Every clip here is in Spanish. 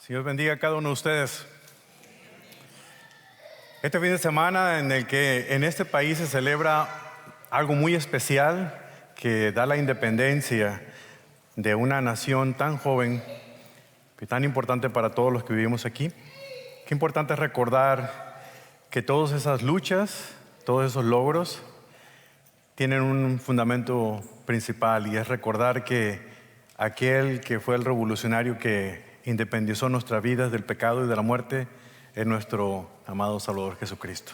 Dios bendiga a cada uno de ustedes. Este fin de semana en el que en este país se celebra algo muy especial que da la independencia de una nación tan joven y tan importante para todos los que vivimos aquí. Qué importante es recordar que todas esas luchas, todos esos logros tienen un fundamento principal, y es recordar que aquel que fue el revolucionario que independizó nuestras vidas del pecado y de la muerte es nuestro amado Salvador Jesucristo.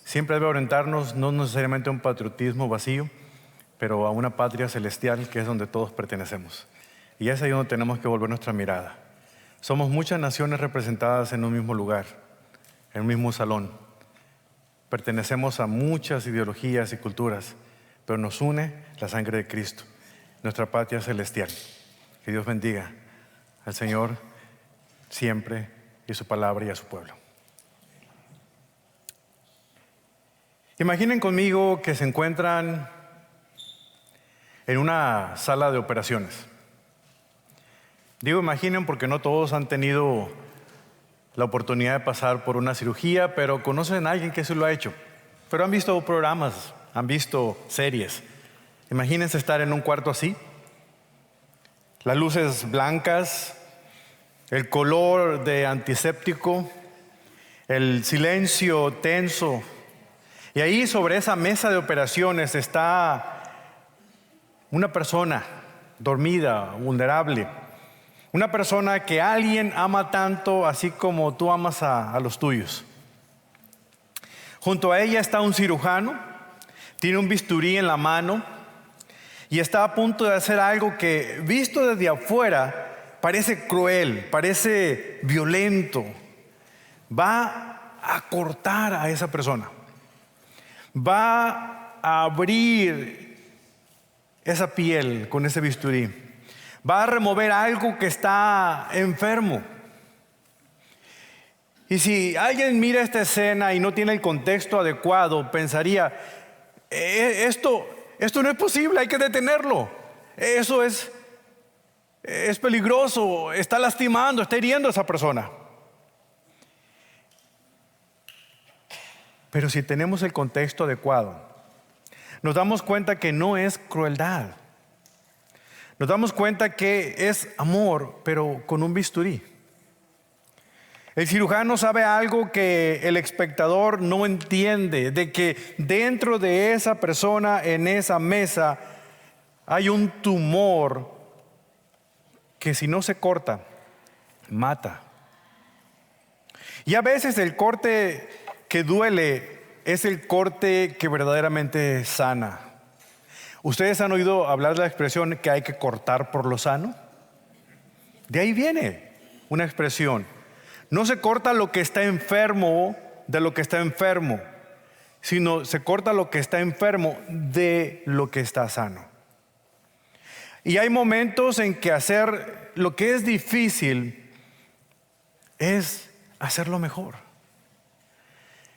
Siempre debe orientarnos no necesariamente a un patriotismo vacío, pero a una patria celestial que es donde todos pertenecemos. Y es ahí donde tenemos que volver nuestra mirada. Somos muchas naciones representadas en un mismo lugar, en un mismo salón. Pertenecemos a muchas ideologías y culturas, pero nos une la sangre de Cristo, nuestra patria celestial. Que Dios bendiga al Señor siempre y su palabra y a su pueblo. Imaginen conmigo que se encuentran en una sala de operaciones. Digo imaginen porque no todos han tenido la oportunidad de pasar por una cirugía, pero conocen a alguien que sí lo ha hecho. Pero han visto programas, han visto series. Imagínense estar en un cuarto así. Las luces blancas, el color de antiséptico, el silencio tenso. Y ahí sobre esa mesa de operaciones está una persona dormida, vulnerable. Una persona que alguien ama tanto así como tú amas a los tuyos. Junto a ella está un cirujano, tiene un bisturí en la mano y está a punto de hacer algo que, visto desde afuera, parece cruel, parece violento. Va a cortar a esa persona. Va a abrir esa piel con ese bisturí. Va a remover algo que está enfermo. Y si alguien mira esta escena y no tiene el contexto adecuado, pensaría, esto no es posible, hay que detenerlo. Eso es peligroso, está lastimando, está hiriendo a esa persona. Pero si tenemos el contexto adecuado, nos damos cuenta que no es crueldad. Nos damos cuenta que es amor, pero con un bisturí. El cirujano sabe algo que el espectador no entiende, de que dentro de esa persona, en esa mesa, hay un tumor que si no se corta, mata. Y a veces el corte que duele es el corte que verdaderamente sana. ¿Ustedes han oído hablar de la expresión que hay que cortar por lo sano? De ahí viene una expresión. No se corta lo que está enfermo de lo que está enfermo, sino se corta lo que está enfermo de lo que está sano. Y hay momentos en que hacer lo que es difícil es hacerlo mejor.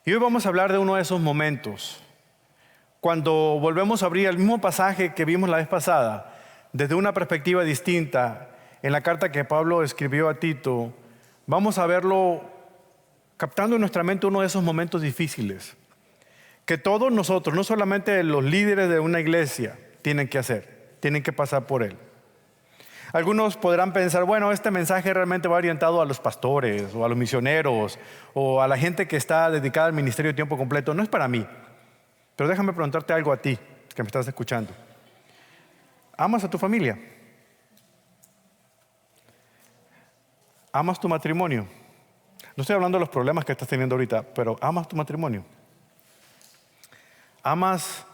Y hoy vamos a hablar de uno de esos momentos, cuando volvemos a abrir el mismo pasaje que vimos la vez pasada, desde una perspectiva distinta, en la carta que Pablo escribió a Tito. Vamos a verlo captando en nuestra mente uno de esos momentos difíciles que todos nosotros, no solamente los líderes de una iglesia, tienen que hacer, tienen que pasar por él. Algunos podrán pensar, bueno, este mensaje realmente va orientado a los pastores o a los misioneros o a la gente que está dedicada al ministerio de tiempo completo. No es para mí, pero déjame preguntarte algo a ti que me estás escuchando. ¿Amas a tu familia? ¿Amas tu matrimonio? No estoy hablando de los problemas que estás teniendo ahorita, pero ¿amas tu matrimonio? ¿Amas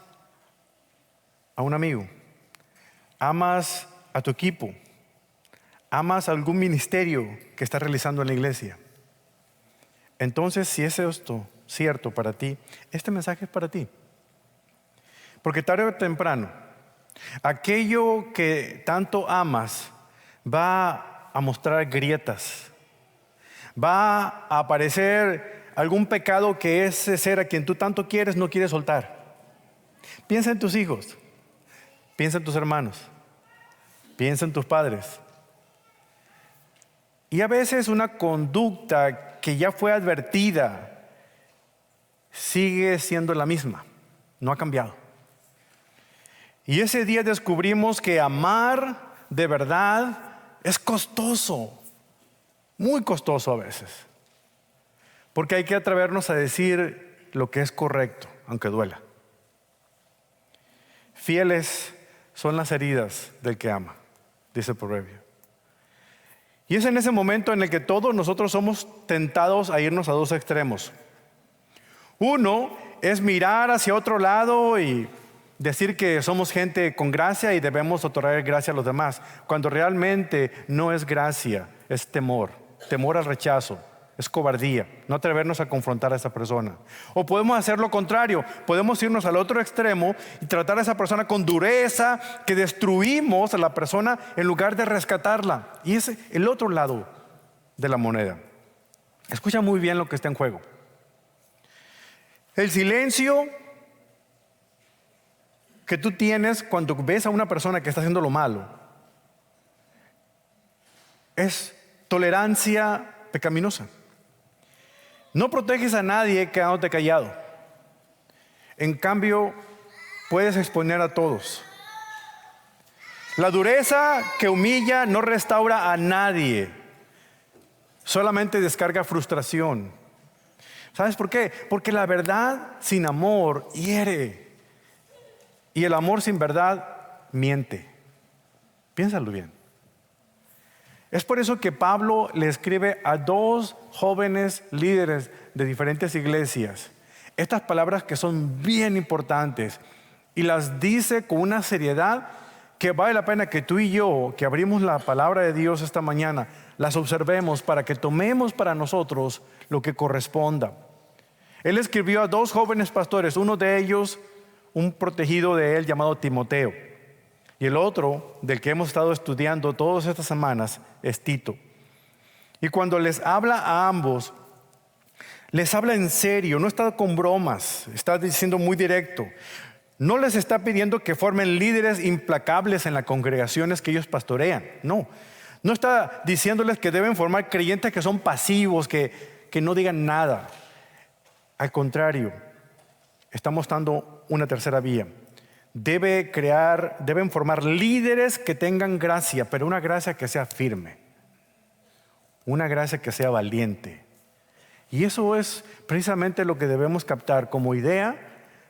a un amigo? ¿Amas a tu equipo? ¿Amas algún ministerio que estás realizando en la iglesia? Entonces, si es esto cierto para ti, este mensaje es para ti. Porque tarde o temprano, aquello que tanto amas va a mostrar grietas. Va a aparecer algún pecado que ese ser a quien tú tanto quieres no quiere soltar. Piensa en tus hijos, piensa en tus hermanos, piensa en tus padres. Y a veces una conducta que ya fue advertida sigue siendo la misma, no ha cambiado. Y ese día descubrimos que amar de verdad es costoso, muy costoso a veces. Porque hay que atrevernos a decir lo que es correcto, aunque duela. Fieles son las heridas del que ama, dice el proverbio. Y es en ese momento en el que todos nosotros somos tentados a irnos a dos extremos. Uno es mirar hacia otro lado y decir que somos gente con gracia y debemos otorgar gracia a los demás, cuando realmente no es gracia, es temor al rechazo, es cobardía, no atrevernos a confrontar a esa persona. O podemos hacer lo contrario, podemos irnos al otro extremo y tratar a esa persona con dureza, que destruimos a la persona en lugar de rescatarla. Y es el otro lado de la moneda. Escucha muy bien lo que está en juego. El silencio que tú tienes cuando ves a una persona que está haciendo lo malo es tolerancia pecaminosa. No proteges a nadie quedándote callado. En cambio, puedes exponer a todos. La dureza que humilla no restaura a nadie, solamente descarga frustración. ¿Sabes por qué? Porque la verdad sin amor hiere. Y el amor sin verdad miente. Piénsalo bien. Es por eso que Pablo le escribe a dos jóvenes líderes de diferentes iglesias estas palabras que son bien importantes, y las dice con una seriedad que vale la pena que tú y yo, que abrimos la palabra de Dios esta mañana, las observemos para que tomemos para nosotros lo que corresponda. Él escribió a dos jóvenes pastores, uno de ellos un protegido de él llamado Timoteo, y el otro, del que hemos estado estudiando todas estas semanas, es Tito. Y cuando les habla a ambos, les habla en serio, no está con bromas, está diciendo muy directo. No les está pidiendo que formen líderes implacables en las congregaciones que ellos pastorean, no está diciéndoles que deben formar creyentes que son pasivos, que no digan nada. Al contrario, está mostrando una tercera vía. Deben formar líderes que tengan gracia, pero una gracia que sea firme, una gracia que sea valiente. Y eso es precisamente lo que debemos captar como idea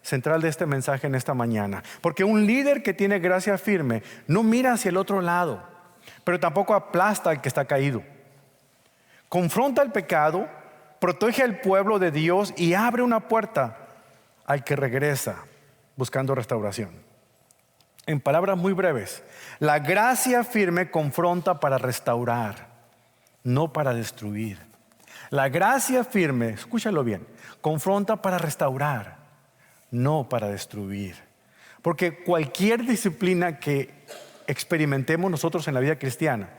central de este mensaje en esta mañana. Porque un líder que tiene gracia firme no mira hacia el otro lado, pero tampoco aplasta al que está caído. Confronta el pecado, protege al pueblo de Dios y abre una puerta al que regresa buscando restauración. En palabras muy breves, la gracia firme confronta para restaurar, no para destruir. La gracia firme, escúchalo bien, confronta para restaurar, no para destruir. Porque cualquier disciplina que experimentemos nosotros en la vida cristiana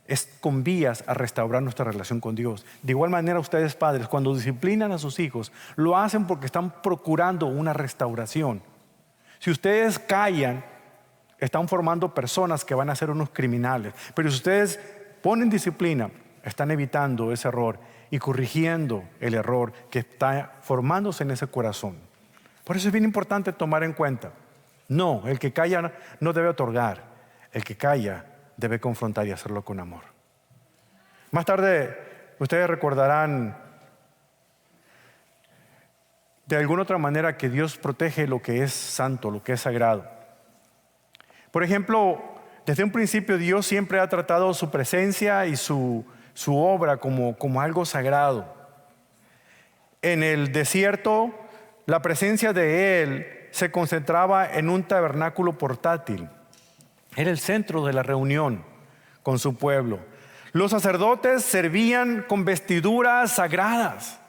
es con vías a restaurar nuestra relación con Dios. De igual manera, ustedes padres, cuando disciplinan a sus hijos, lo hacen porque están procurando una restauración. Si ustedes callan, están formando personas que van a ser unos criminales. Pero si ustedes ponen disciplina, están evitando ese error y corrigiendo el error que está formándose en ese corazón. Por eso es bien importante tomar en cuenta. No, el que calla no debe otorgar. El que calla debe confrontar y hacerlo con amor. Más tarde, ustedes recordarán de alguna otra manera que Dios protege lo que es santo, lo que es sagrado. Por ejemplo, desde un principio Dios siempre ha tratado su presencia y su obra como algo sagrado. En el desierto, la presencia de Él se concentraba en un tabernáculo portátil. Era el centro de la reunión con su pueblo. Los sacerdotes servían con vestiduras sagradas.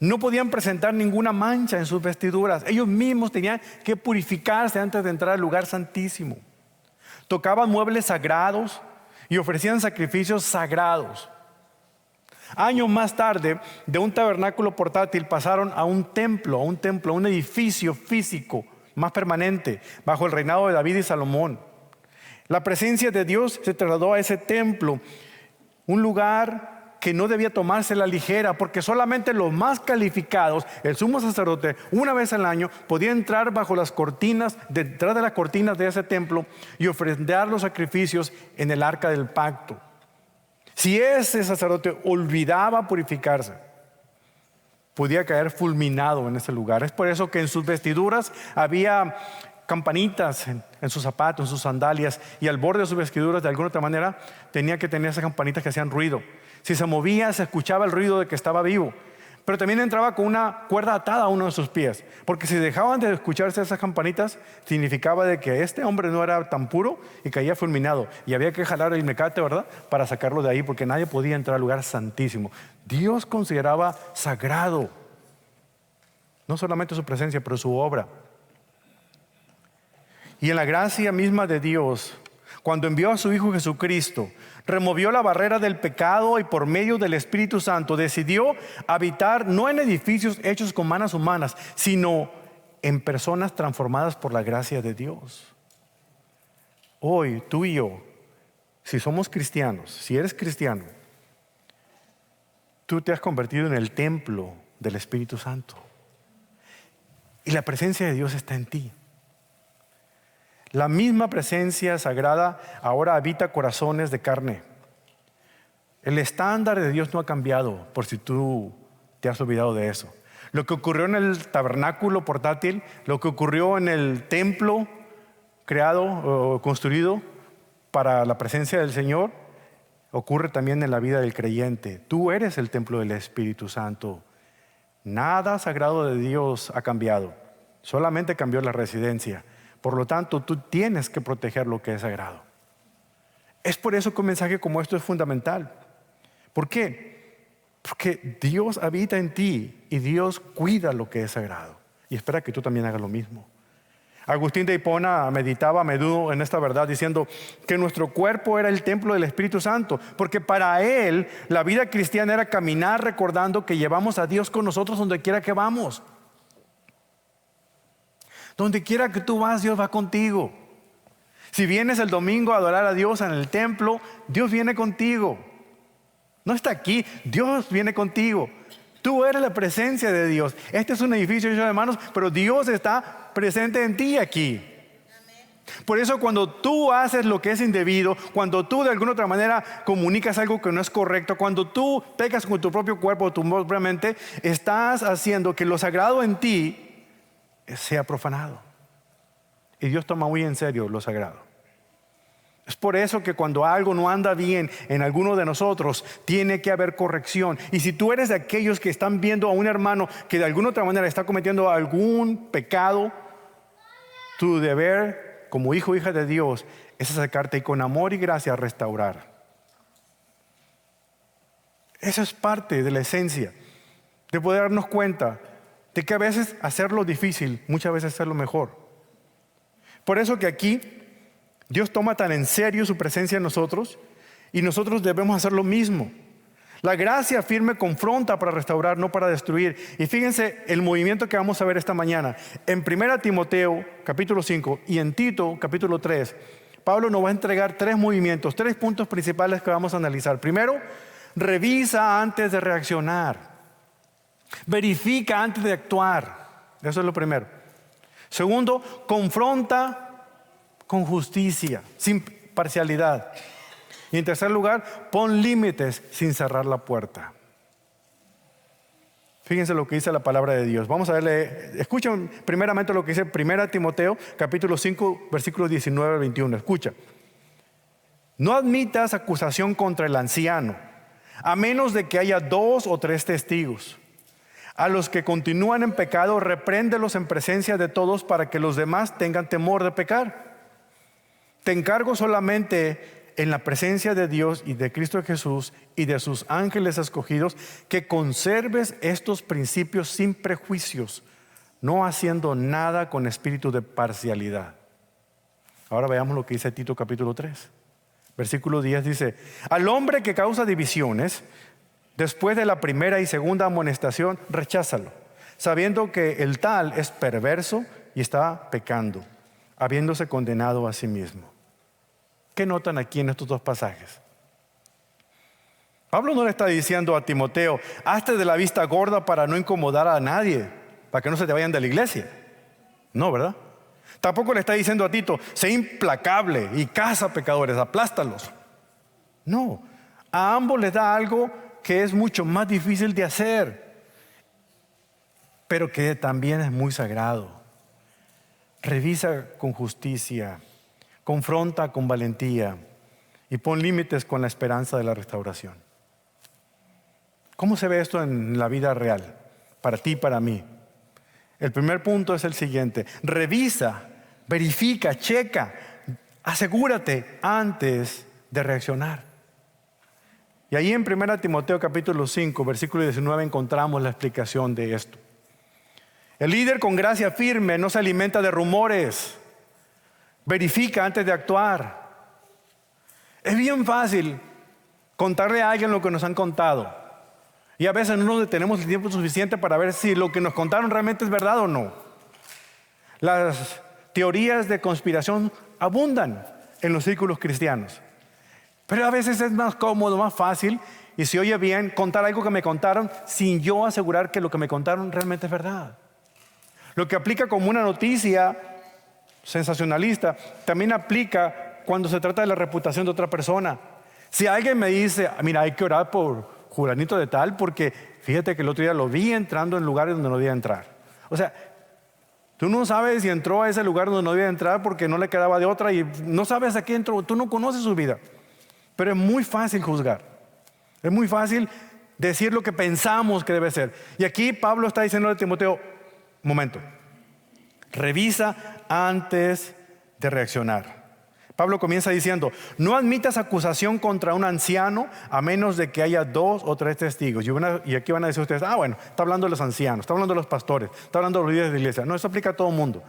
No podían presentar ninguna mancha en sus vestiduras. Ellos mismos tenían que purificarse antes de entrar al lugar santísimo. Tocaban muebles sagrados y ofrecían sacrificios sagrados. Años más tarde, de un tabernáculo portátil pasaron a un templo, un edificio físico más permanente, bajo el reinado de David y Salomón. La presencia de Dios se trasladó a ese templo un lugar que no debía tomarse a la ligera, porque solamente los más calificados, el sumo sacerdote, una vez al año, podía entrar bajo las cortinas, detrás de las cortinas de ese templo y ofrendar los sacrificios en el arca del pacto. Si ese sacerdote olvidaba purificarse, podía caer fulminado en ese lugar. Es por eso que en sus vestiduras había campanitas, en sus zapatos, en sus sandalias, y al borde de sus vestiduras, de alguna otra manera, tenía que tener esas campanitas que hacían ruido. Si se movía, se escuchaba el ruido de que estaba vivo. Pero también entraba con una cuerda atada a uno de sus pies, porque si dejaban de escucharse esas campanitas, significaba de que este hombre no era tan puro y caía fulminado, y había que jalar el mecate, ¿verdad?, para sacarlo de ahí, porque nadie podía entrar al lugar santísimo. Dios consideraba sagrado no solamente su presencia, pero su obra. Y en la gracia misma de Dios, cuando envió a su Hijo Jesucristo, removió la barrera del pecado y por medio del Espíritu Santo decidió habitar no en edificios hechos con manos humanas, sino en personas transformadas por la gracia de Dios. Hoy, tú y yo, si somos cristianos, si eres cristiano, tú te has convertido en el templo del Espíritu Santo. Y la presencia de Dios está en ti. La misma presencia sagrada ahora habita corazones de carne. El estándar de Dios no ha cambiado, por si tú te has olvidado de eso. Lo que ocurrió en el tabernáculo portátil, lo que ocurrió en el templo creado o construido para la presencia del Señor, ocurre también en la vida del creyente. Tú eres el templo del Espíritu Santo. Nada sagrado de Dios ha cambiado, solamente cambió la residencia. Por lo tanto, tú tienes que proteger lo que es sagrado. Es por eso que un mensaje como esto es fundamental. ¿Por qué? Porque Dios habita en ti y Dios cuida lo que es sagrado y espera que tú también hagas lo mismo. Agustín de Hipona meditaba a menudo en esta verdad diciendo que nuestro cuerpo era el templo del Espíritu Santo, porque para él la vida cristiana era caminar recordando que llevamos a Dios con nosotros donde quiera que vamos. Donde quiera que tú vas, Dios va contigo. Si vienes el domingo a adorar a Dios en el templo, Dios viene contigo. No está aquí, Dios viene contigo. Tú eres la presencia de Dios. Este es un edificio hecho de manos, pero Dios está presente en ti aquí. Por eso cuando tú haces lo que es indebido, cuando tú de alguna otra manera comunicas algo que no es correcto, cuando tú pecas con tu propio cuerpo, tu propia mente, estás haciendo que lo sagrado en ti sea profanado. Y Dios toma muy en serio lo sagrado. Es por eso que cuando algo no anda bien en alguno de nosotros, tiene que haber corrección. Y si tú eres de aquellos que están viendo a un hermano que de alguna otra manera está cometiendo algún pecado, tu deber como hijo o hija de Dios es acercarte y con amor y gracia restaurar. Eso es parte de la esencia de poder darnos cuenta de que a veces hacerlo difícil, muchas veces hacerlo mejor. Por eso que aquí Dios toma tan en serio su presencia en nosotros y nosotros debemos hacer lo mismo. La gracia firme confronta para restaurar, no para destruir. Y fíjense el movimiento que vamos a ver esta mañana. En 1 Timoteo capítulo 5 y en Tito capítulo 3, Pablo nos va a entregar tres movimientos, tres puntos principales que vamos a analizar. Primero, revisa antes de reaccionar. Verifica antes de actuar. Eso es lo primero. Segundo, confronta con justicia, sin parcialidad. Y en tercer lugar, pon límites sin cerrar la puerta. Fíjense lo que dice la palabra de Dios. Vamos a verle, escuchen primeramente lo que dice 1 Timoteo capítulo 5 versículos 19 al 21. Escucha. No admitas acusación contra el anciano, a menos de que haya 2 o 3 testigos. A los que continúan en pecado, repréndelos en presencia de todos para que los demás tengan temor de pecar. Te encargo solamente en la presencia de Dios y de Cristo Jesús y de sus ángeles escogidos que conserves estos principios sin prejuicios, no haciendo nada con espíritu de parcialidad. Ahora veamos lo que dice Tito capítulo 3. Versículo 10 dice: al hombre que causa divisiones, después de la primera y segunda amonestación, recházalo, sabiendo que el tal es perverso y está pecando, habiéndose condenado a sí mismo. ¿Qué notan aquí en estos dos pasajes? Pablo no le está diciendo a Timoteo, hazte de la vista gorda para no incomodar a nadie, para que no se te vayan de la iglesia. No, ¿verdad? Tampoco le está diciendo a Tito, sé implacable y caza pecadores, aplástalos. No, a ambos les da algo que es mucho más difícil de hacer, pero que también es muy sagrado. Revisa con justicia, confronta con valentía y pon límites con la esperanza de la restauración. ¿Cómo se ve esto en la vida real? Para ti y para mí. El primer punto es el siguiente: revisa, verifica, checa, asegúrate antes de reaccionar. Y ahí en 1 Timoteo capítulo 5, versículo 19 encontramos la explicación de esto. El líder con gracia firme no se alimenta de rumores, verifica antes de actuar. Es bien fácil contarle a alguien lo que nos han contado. Y a veces no nos detenemos el tiempo suficiente para ver si lo que nos contaron realmente es verdad o no. Las teorías de conspiración abundan en los círculos cristianos. Pero a veces es más cómodo, más fácil, y se oye bien contar algo que me contaron sin yo asegurar que lo que me contaron realmente es verdad. Lo que aplica como una noticia sensacionalista, también aplica cuando se trata de la reputación de otra persona. Si alguien me dice, mira, hay que orar por Julanito de tal, porque fíjate que el otro día lo vi entrando en lugares donde no debía entrar. O sea, tú no sabes si entró a ese lugar donde no debía entrar porque no le quedaba de otra y no sabes a qué entró, tú no conoces su vida. Pero es muy fácil juzgar. Es muy fácil decir lo que pensamos que debe ser. Y aquí Pablo está diciendo a Timoteo, momento, revisa antes de reaccionar. Pablo comienza diciendo, no admitas acusación contra un anciano a menos de que haya 2 o 3 testigos. Y aquí van a decir ustedes, bueno, está hablando de los ancianos, está hablando de los pastores, está hablando de los líderes de iglesia. No, eso aplica a todo el mundo.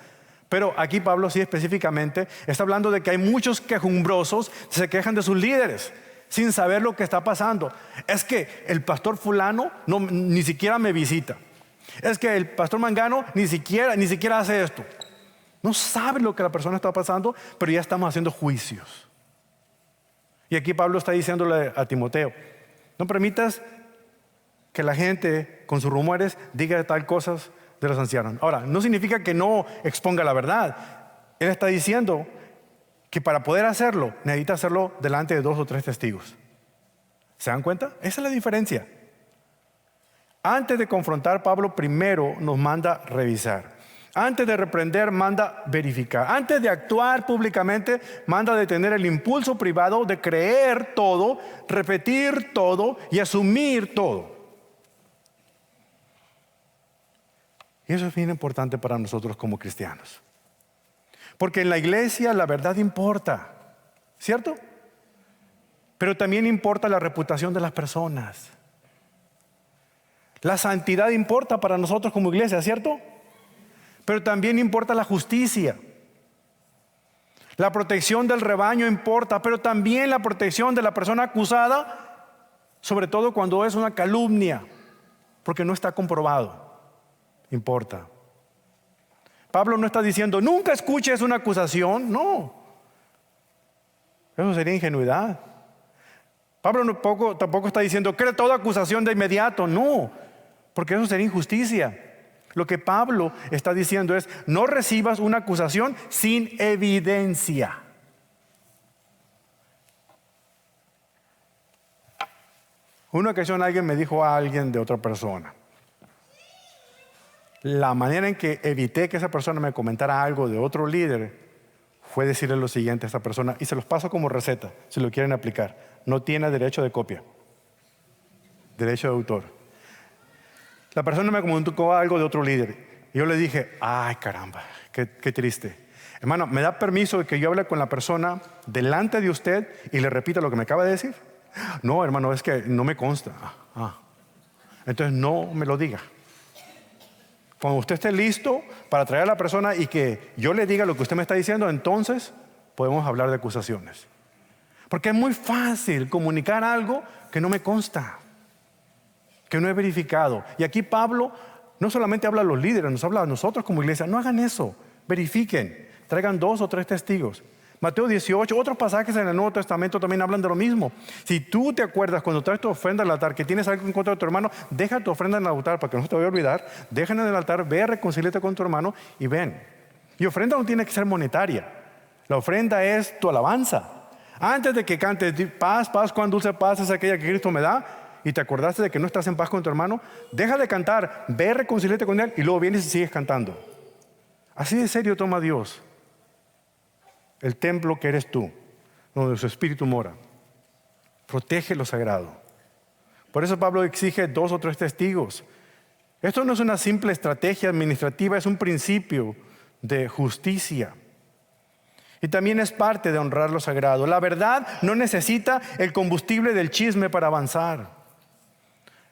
Pero aquí Pablo sí específicamente está hablando de que hay muchos quejumbrosos que se quejan de sus líderes sin saber lo que está pasando. Es que el pastor fulano ni siquiera me visita. Es que el pastor mangano ni siquiera hace esto. No sabe lo que la persona está pasando, pero ya estamos haciendo juicios. Y aquí Pablo está diciéndole a Timoteo, no permitas que la gente con sus rumores diga tal cosas de los ancianos. Ahora, no significa que no exponga la verdad. Él está diciendo que para poder hacerlo, necesita hacerlo delante de 2 o 3 testigos. ¿Se dan cuenta? Esa es la diferencia. Antes de confrontar, Pablo primero nos manda revisar. Antes de reprender, manda verificar. Antes de actuar públicamente, manda detener el impulso privado de creer todo, repetir todo y asumir todo. Y eso es bien importante para nosotros como cristianos. Porque en la iglesia la verdad importa, ¿cierto? Pero también importa la reputación de las personas. La santidad importa para nosotros como iglesia, ¿cierto? Pero también importa la justicia. La protección del rebaño importa, pero también la protección de la persona acusada, sobre todo cuando es una calumnia, porque no está comprobado. Importa. Pablo no está diciendo, nunca escuches una acusación, no. Eso sería ingenuidad. Pablo tampoco está diciendo, cree toda acusación de inmediato, no, porque eso sería injusticia. Lo que Pablo está diciendo es, no recibas una acusación sin evidencia. Una ocasión alguien me dijo a alguien de otra persona. La manera en que evité que esa persona me comentara algo de otro líder fue decirle lo siguiente a esta persona, y se los paso como receta, si lo quieren aplicar. No tiene derecho de copia, derecho de autor. La persona me comunicó algo de otro líder y yo le dije, ay caramba, qué triste. Hermano, ¿me da permiso de que yo hable con la persona delante de usted y le repita lo que me acaba de decir? No, hermano, es que no me consta. Entonces no me lo diga. Cuando usted esté listo para traer a la persona y que yo le diga lo que usted me está diciendo, entonces podemos hablar de acusaciones. Porque es muy fácil comunicar algo que no me consta, que no he verificado. Y aquí Pablo no solamente habla a los líderes, nos habla a nosotros como iglesia. No hagan eso, verifiquen, traigan 2 o 3 testigos. Mateo 18, otros pasajes en el Nuevo Testamento también hablan de lo mismo. Si tú te acuerdas cuando traes tu ofrenda al altar que tienes algo en contra de tu hermano, deja tu ofrenda en el altar para que no se te vaya a olvidar. Déjala en el altar, ve a reconciliarte con tu hermano y ven. Y ofrenda no tiene que ser monetaria. La ofrenda es tu alabanza. Antes de que cantes paz, paz, cuán dulce paz es aquella que Cristo me da, y te acordaste de que no estás en paz con tu hermano, deja de cantar, ve a reconciliarte con él y luego vienes y sigues cantando. Así de serio toma Dios el templo que eres tú, donde su espíritu mora. Protege lo sagrado. Por eso Pablo exige 2 o 3 testigos. Esto no es una simple estrategia administrativa, es un principio de justicia. Y también es parte de honrar lo sagrado. La verdad no necesita el combustible del chisme para avanzar.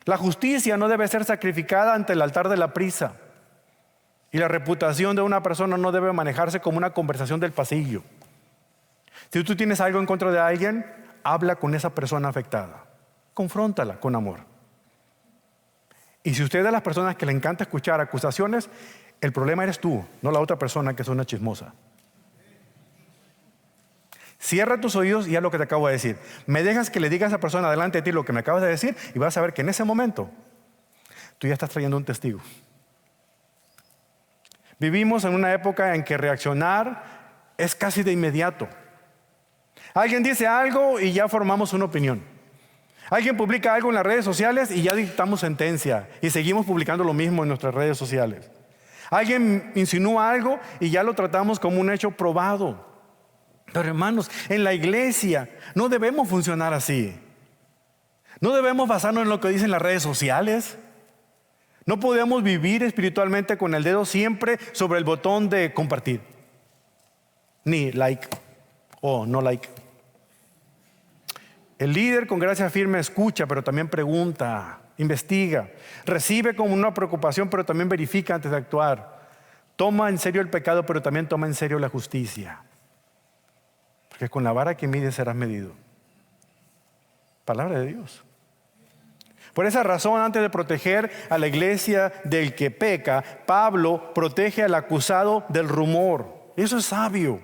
La justicia no debe ser sacrificada ante el altar de la prisa. Y la reputación de una persona no debe manejarse como una conversación del pasillo. Si tú tienes algo en contra de alguien, habla con esa persona afectada. Confróntala con amor. Y si usted es de las personas que le encanta escuchar acusaciones, el problema eres tú, no la otra persona que es una chismosa. Cierra tus oídos y haz lo que te acabo de decir. Me dejas que le diga a esa persona delante de ti lo que me acabas de decir y vas a ver que en ese momento tú ya estás trayendo un testigo. Vivimos en una época en que reaccionar es casi de inmediato. Alguien dice algo y ya formamos una opinión. Alguien publica algo en las redes sociales y ya dictamos sentencia y seguimos publicando lo mismo en nuestras redes sociales. Alguien insinúa algo y ya lo tratamos como un hecho probado. Pero hermanos, en la iglesia no debemos funcionar así. No debemos basarnos en lo que dicen las redes sociales. No podemos vivir espiritualmente con el dedo siempre sobre el botón de compartir. Ni like o no like. El líder con gracia firme escucha, pero también pregunta, investiga, recibe con una preocupación, pero también verifica antes de actuar. Toma en serio el pecado, pero también toma en serio la justicia. Porque con la vara que mides serás medido. Palabra de Dios. Por esa razón, antes de proteger a la iglesia del que peca, Pablo protege al acusado del rumor. Eso es sabio,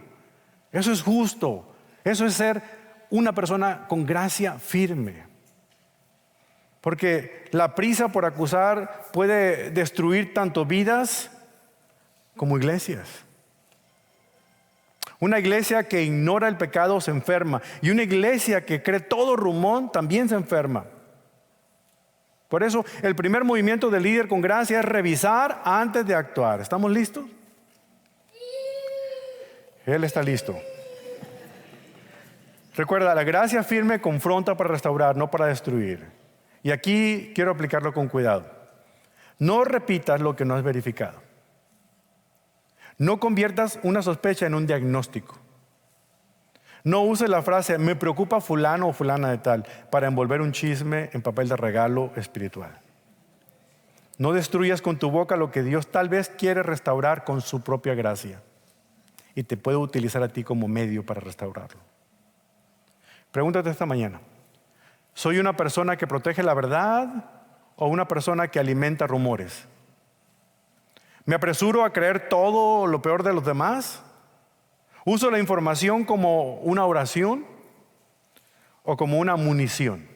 eso es justo, eso es ser una persona con gracia firme. Porque la prisa por acusar puede destruir tanto vidas como iglesias. Una iglesia que ignora el pecado se enferma. Y una iglesia que cree todo rumor también se enferma. Por eso el primer movimiento del líder con gracia es revisar antes de actuar. ¿Estamos listos? Él está listo. Recuerda, la gracia firme confronta para restaurar, no para destruir. Y aquí quiero aplicarlo con cuidado. No repitas lo que no has verificado. No conviertas una sospecha en un diagnóstico. No uses la frase, me preocupa fulano o fulana de tal, para envolver un chisme en papel de regalo espiritual. No destruyas con tu boca lo que Dios tal vez quiere restaurar con su propia gracia. Y te puede utilizar a ti como medio para restaurarlo. Pregúntate esta mañana, ¿soy una persona que protege la verdad o una persona que alimenta rumores? ¿Me apresuro a creer todo lo peor de los demás? ¿Uso la información como una oración o como una munición?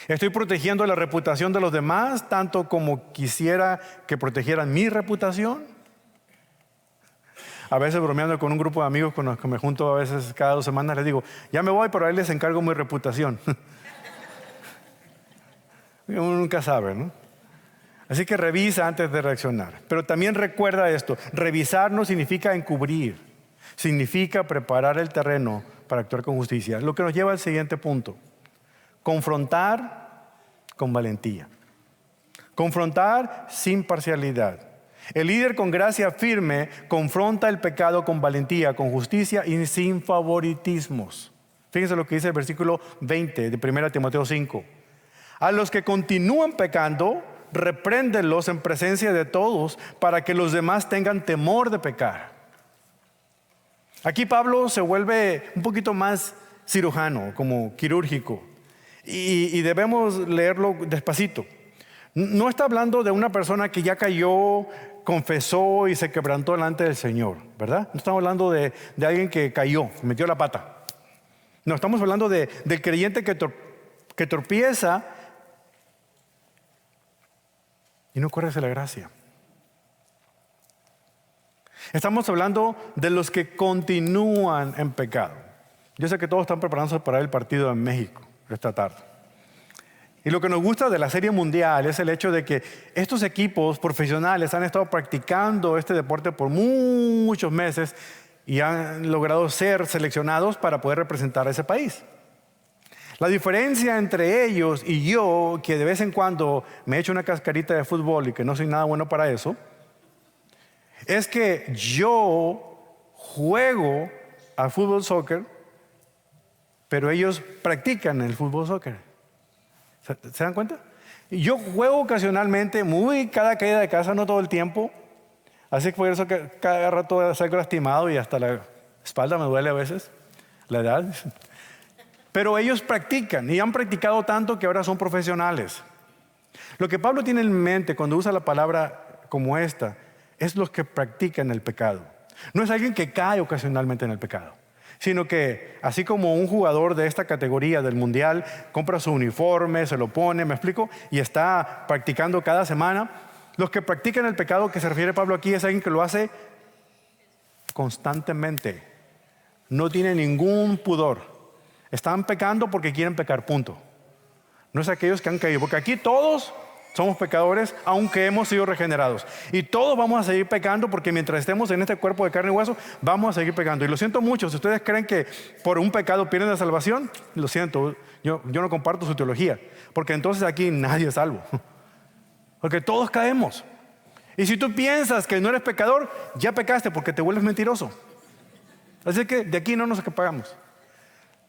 ¿Estoy protegiendo la reputación de los demás tanto como quisiera que protegieran mi reputación? A veces bromeando con un grupo de amigos con los que me junto a veces cada 2 semanas, les digo, ya me voy, pero a él les encargo mi reputación. Uno nunca sabe, ¿no? Así que revisa antes de reaccionar. Pero también recuerda esto, revisar no significa encubrir, significa preparar el terreno para actuar con justicia. Lo que nos lleva al siguiente punto, confrontar con valentía. Confrontar sin parcialidad. El líder con gracia firme confronta el pecado con valentía, con justicia y sin favoritismos. Fíjense lo que dice el versículo 20 de 1 Timoteo 5. A los que continúan pecando, repréndelos en presencia de todos para que los demás tengan temor de pecar. Aquí Pablo se vuelve un poquito más cirujano, como quirúrgico, y debemos leerlo despacito. No está hablando de una persona que ya cayó, confesó y se quebrantó delante del Señor, ¿verdad? No estamos hablando de alguien que cayó, metió la pata. No, estamos hablando del creyente que tropieza y no corre hacia la gracia. Estamos hablando de los que continúan en pecado. Yo sé que todos están preparándose para el partido en México esta tarde. Y lo que nos gusta de la Serie Mundial es el hecho de que estos equipos profesionales han estado practicando este deporte por muchos meses y han logrado ser seleccionados para poder representar a ese país. La diferencia entre ellos y yo, que de vez en cuando me echo una cascarita de fútbol y que no soy nada bueno para eso, es que yo juego al fútbol soccer, pero ellos practican el fútbol soccer. ¿Se dan cuenta? Yo juego ocasionalmente, cada caída de casa, no todo el tiempo. Así que por eso que cada rato salgo lastimado y hasta la espalda me duele a veces, la edad. Pero ellos practican y han practicado tanto que ahora son profesionales. Lo que Pablo tiene en mente cuando usa la palabra como esta es los que practican el pecado. No es alguien que cae ocasionalmente en el pecado, sino que así como un jugador de esta categoría del mundial compra su uniforme, se lo pone, ¿me explico? Y está practicando cada semana. Los que practican el pecado que se refiere Pablo aquí es alguien que lo hace constantemente. No tiene ningún pudor. Están pecando porque quieren pecar, punto. No es aquellos que han caído, porque aquí todos somos pecadores, aunque hemos sido regenerados. Y todos vamos a seguir pecando porque mientras estemos en este cuerpo de carne y hueso, vamos a seguir pecando. Y lo siento mucho, si ustedes creen que por un pecado pierden la salvación, lo siento, yo no comparto su teología, porque entonces aquí nadie es salvo. Porque todos caemos. Y si tú piensas que no eres pecador, ya pecaste porque te vuelves mentiroso. Así que de aquí no nos escapamos.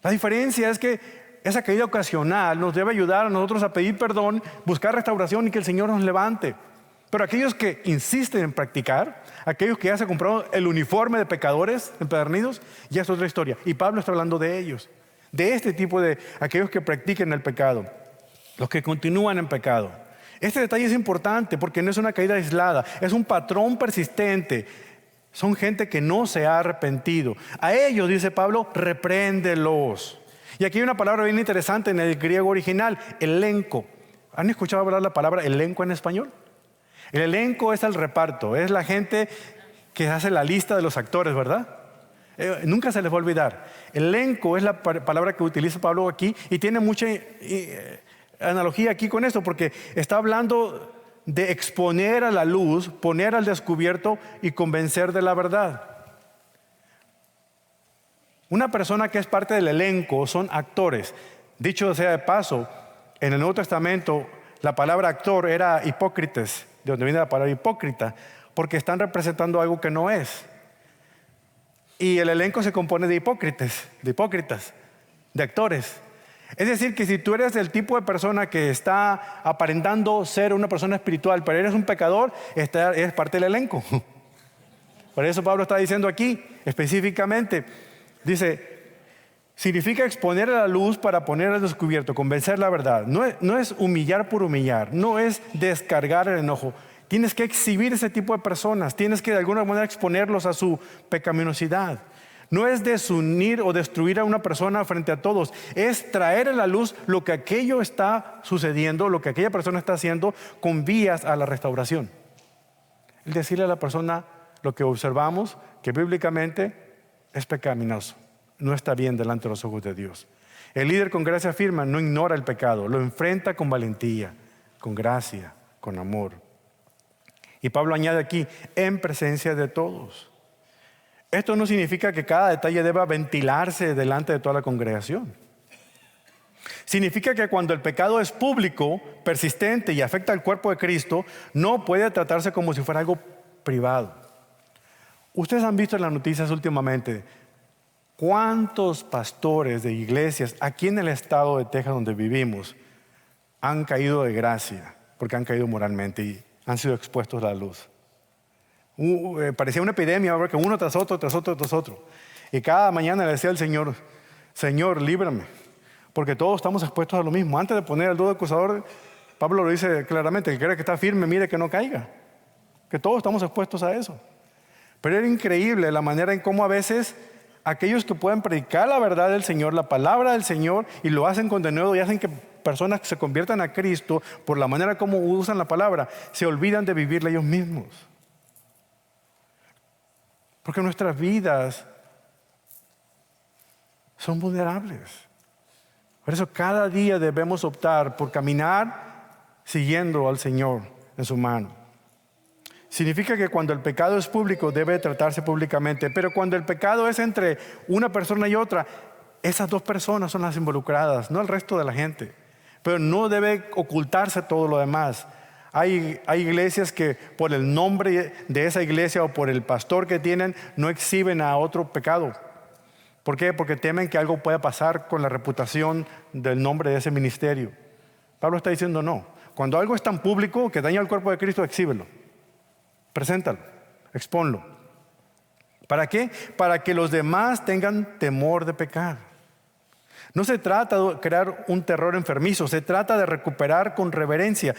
La diferencia es que esa caída ocasional nos debe ayudar a nosotros a pedir perdón, buscar restauración y que el Señor nos levante. Pero aquellos que insisten en practicar, aquellos que ya se compraron el uniforme de pecadores empedernidos, ya es otra historia. Y Pablo está hablando de ellos, de este tipo de aquellos que practiquen el pecado, los que continúan en pecado. Este detalle es importante porque no es una caída aislada, es un patrón persistente. Son gente que no se ha arrepentido. A ellos, dice Pablo, repréndelos. Y aquí hay una palabra bien interesante en el griego original, elenco. ¿Han escuchado hablar la palabra elenco en español? El elenco es el reparto, es la gente que hace la lista de los actores, ¿verdad? Nunca se les va a olvidar. Elenco es la palabra que utiliza Pablo aquí y tiene mucha analogía aquí con esto, porque está hablando de exponer a la luz, poner al descubierto y convencer de la verdad. Una persona que es parte del elenco son actores. Dicho sea de paso, en el Nuevo Testamento la palabra actor era hipócrites, de donde viene la palabra hipócrita, porque están representando algo que no es. Y el elenco se compone de hipócritas, de actores. Es decir, que si tú eres el tipo de persona que está aparentando ser una persona espiritual, pero eres un pecador, eres parte del elenco. Por eso Pablo está diciendo aquí específicamente, dice, significa exponer a la luz para poner al descubierto, convencer la verdad. No es humillar por humillar, no es descargar el enojo. Tienes que exhibir ese tipo de personas, tienes que de alguna manera exponerlos a su pecaminosidad. No es desunir o destruir a una persona frente a todos, es traer a la luz lo que aquello está sucediendo, lo que aquella persona está haciendo con vías a la restauración. El decirle a la persona lo que observamos, que bíblicamente es pecaminoso, no está bien delante de los ojos de Dios. El líder con gracia firme no ignora el pecado, lo enfrenta con valentía, con gracia, con amor. Y Pablo añade aquí, en presencia de todos. Esto no significa que cada detalle deba ventilarse delante de toda la congregación. Significa que cuando el pecado es público, persistente y afecta al cuerpo de Cristo, no puede tratarse como si fuera algo privado. Ustedes han visto en las noticias últimamente cuántos pastores de iglesias aquí en el estado de Texas donde vivimos han caído de gracia porque han caído moralmente y han sido expuestos a la luz. Parecía una epidemia, que uno tras otro, tras otro, tras otro. Y cada mañana le decía al Señor, Señor, líbrame, porque todos estamos expuestos a lo mismo. Antes de poner al dedo acusador, Pablo lo dice claramente, el que cree que está firme, mire que no caiga. Que todos estamos expuestos a eso. Pero era increíble la manera en cómo a veces aquellos que pueden predicar la verdad del Señor, la palabra del Señor, y lo hacen con denuedo y hacen que personas se conviertan a Cristo por la manera como usan la palabra, se olvidan de vivirla ellos mismos. Porque nuestras vidas son vulnerables. Por eso cada día debemos optar por caminar siguiendo al Señor en su mano. Significa que cuando el pecado es público debe tratarse públicamente, pero cuando el pecado es entre una persona y otra, esas dos personas son las involucradas, no el resto de la gente. Pero no debe ocultarse todo lo demás. Hay iglesias que por el nombre de esa iglesia o por el pastor que tienen no exhiben a otro pecado. ¿Por qué? Porque temen que algo pueda pasar con la reputación del nombre de ese ministerio. Pablo está diciendo no. Cuando algo es tan público que daña al cuerpo de Cristo, exhíbelo. Preséntalo, expónlo. ¿Para qué? Para que los demás tengan temor de pecar. No se trata de crear un terror enfermizo, se trata de recuperar con reverencia.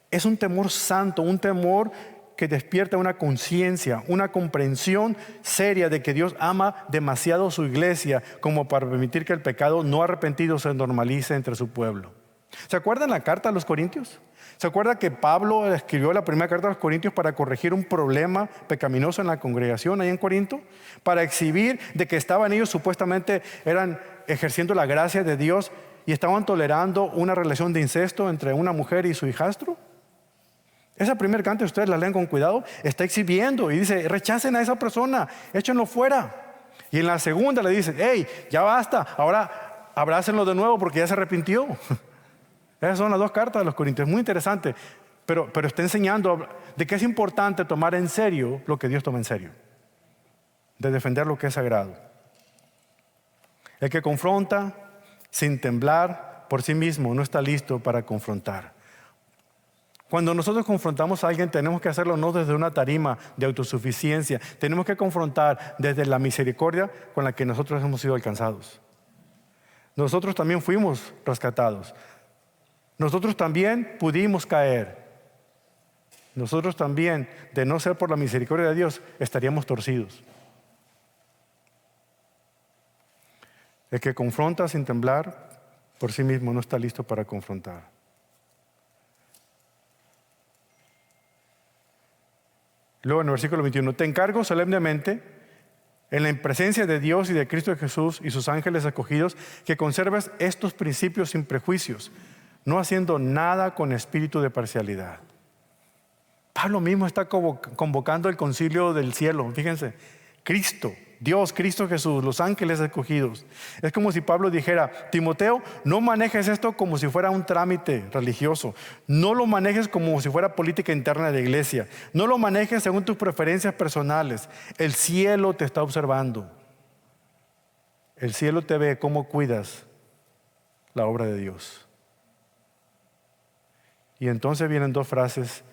Es un temor santo, un temor que despierta una conciencia, una comprensión seria de que Dios ama demasiado su iglesia como para permitir que el pecado no arrepentido se normalice entre su pueblo. ¿Se acuerdan la carta a los Corintios? ¿Se acuerda que Pablo escribió la primera carta a los Corintios para corregir un problema pecaminoso en la congregación ahí en Corinto? Para exhibir de que estaban ellos supuestamente eran ejerciendo la gracia de Dios y estaban tolerando una relación de incesto entre una mujer y su hijastro. Esa primera carta, ustedes la leen con cuidado, está exhibiendo y dice, rechacen a esa persona, échenlo fuera. Y en la segunda le dice, hey, ya basta, ahora abrácenlo de nuevo porque ya se arrepintió. Esas son las dos cartas de los Corintios, muy interesante, pero está enseñando de que es importante tomar en serio lo que Dios toma en serio, de defender lo que es sagrado. El que confronta sin temblar por sí mismo no está listo para confrontar. Cuando nosotros confrontamos a alguien tenemos que hacerlo no desde una tarima de autosuficiencia, tenemos que confrontar desde la misericordia con la que nosotros hemos sido alcanzados. Nosotros también fuimos rescatados. Nosotros también pudimos caer. Nosotros también, de no ser por la misericordia de Dios, estaríamos torcidos. El que confronta sin temblar por sí mismo no está listo para confrontar. Luego en el versículo 21, te encargo solemnemente en la presencia de Dios y de Cristo Jesús y sus ángeles escogidos que conserves estos principios sin prejuicios, no haciendo nada con espíritu de parcialidad. Pablo mismo está convocando el concilio del cielo. Fíjense, Cristo, Dios, Cristo Jesús, los ángeles escogidos. Es como si Pablo dijera, Timoteo, no manejes esto como si fuera un trámite religioso. No lo manejes como si fuera política interna de la iglesia. No lo manejes según tus preferencias personales. El cielo te está observando. El cielo te ve cómo cuidas la obra de Dios. Y entonces vienen dos frases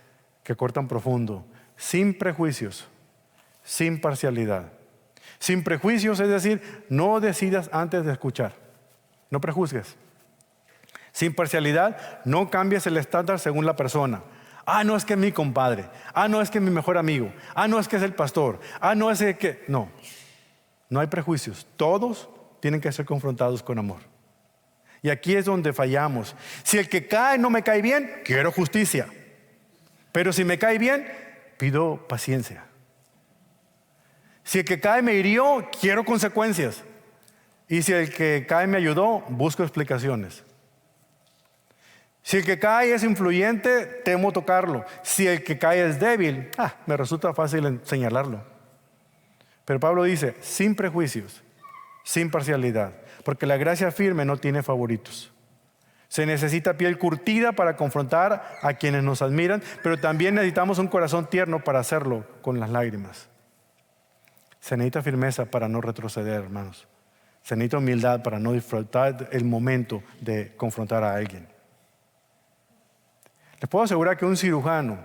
que cortan profundo. Sin prejuicios, sin parcialidad. Sin prejuicios, es decir, no decidas antes de escuchar. No prejuzgues. Sin parcialidad, no cambies el estándar según la persona. Ah, no es que es mi compadre. Ah, no es que es mi mejor amigo. Ah, no es que es el pastor. Ah, no es el que... No, no hay prejuicios. Todos tienen que ser confrontados con amor. Y aquí es donde fallamos. Si el que cae no me cae bien, quiero justicia. Pero si me cae bien, pido paciencia. Si el que cae me hirió, quiero consecuencias. Y si el que cae me ayudó, busco explicaciones. Si el que cae es influyente, temo tocarlo. Si el que cae es débil, me resulta fácil señalarlo. Pero Pablo dice, sin prejuicios, sin parcialidad. Porque la gracia firme no tiene favoritos. Se necesita piel curtida para confrontar a quienes nos admiran, pero también necesitamos un corazón tierno para hacerlo con las lágrimas. Se necesita firmeza para no retroceder, hermanos. Se necesita humildad para no disfrutar el momento de confrontar a alguien. Les puedo asegurar que un cirujano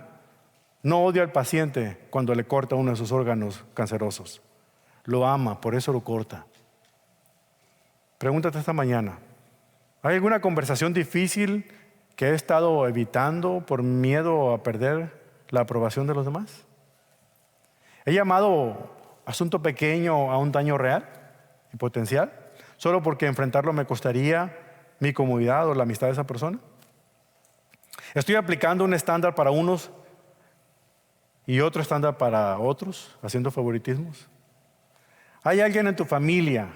no odia al paciente cuando le corta uno de sus órganos cancerosos. Lo ama, por eso lo corta. Pregúntate esta mañana, ¿hay alguna conversación difícil que he estado evitando por miedo a perder la aprobación de los demás? ¿He llamado asunto pequeño a un daño real y potencial solo porque enfrentarlo me costaría mi comodidad o la amistad de esa persona? ¿Estoy aplicando un estándar para unos y otro estándar para otros, haciendo favoritismos? ¿Hay alguien en tu familia,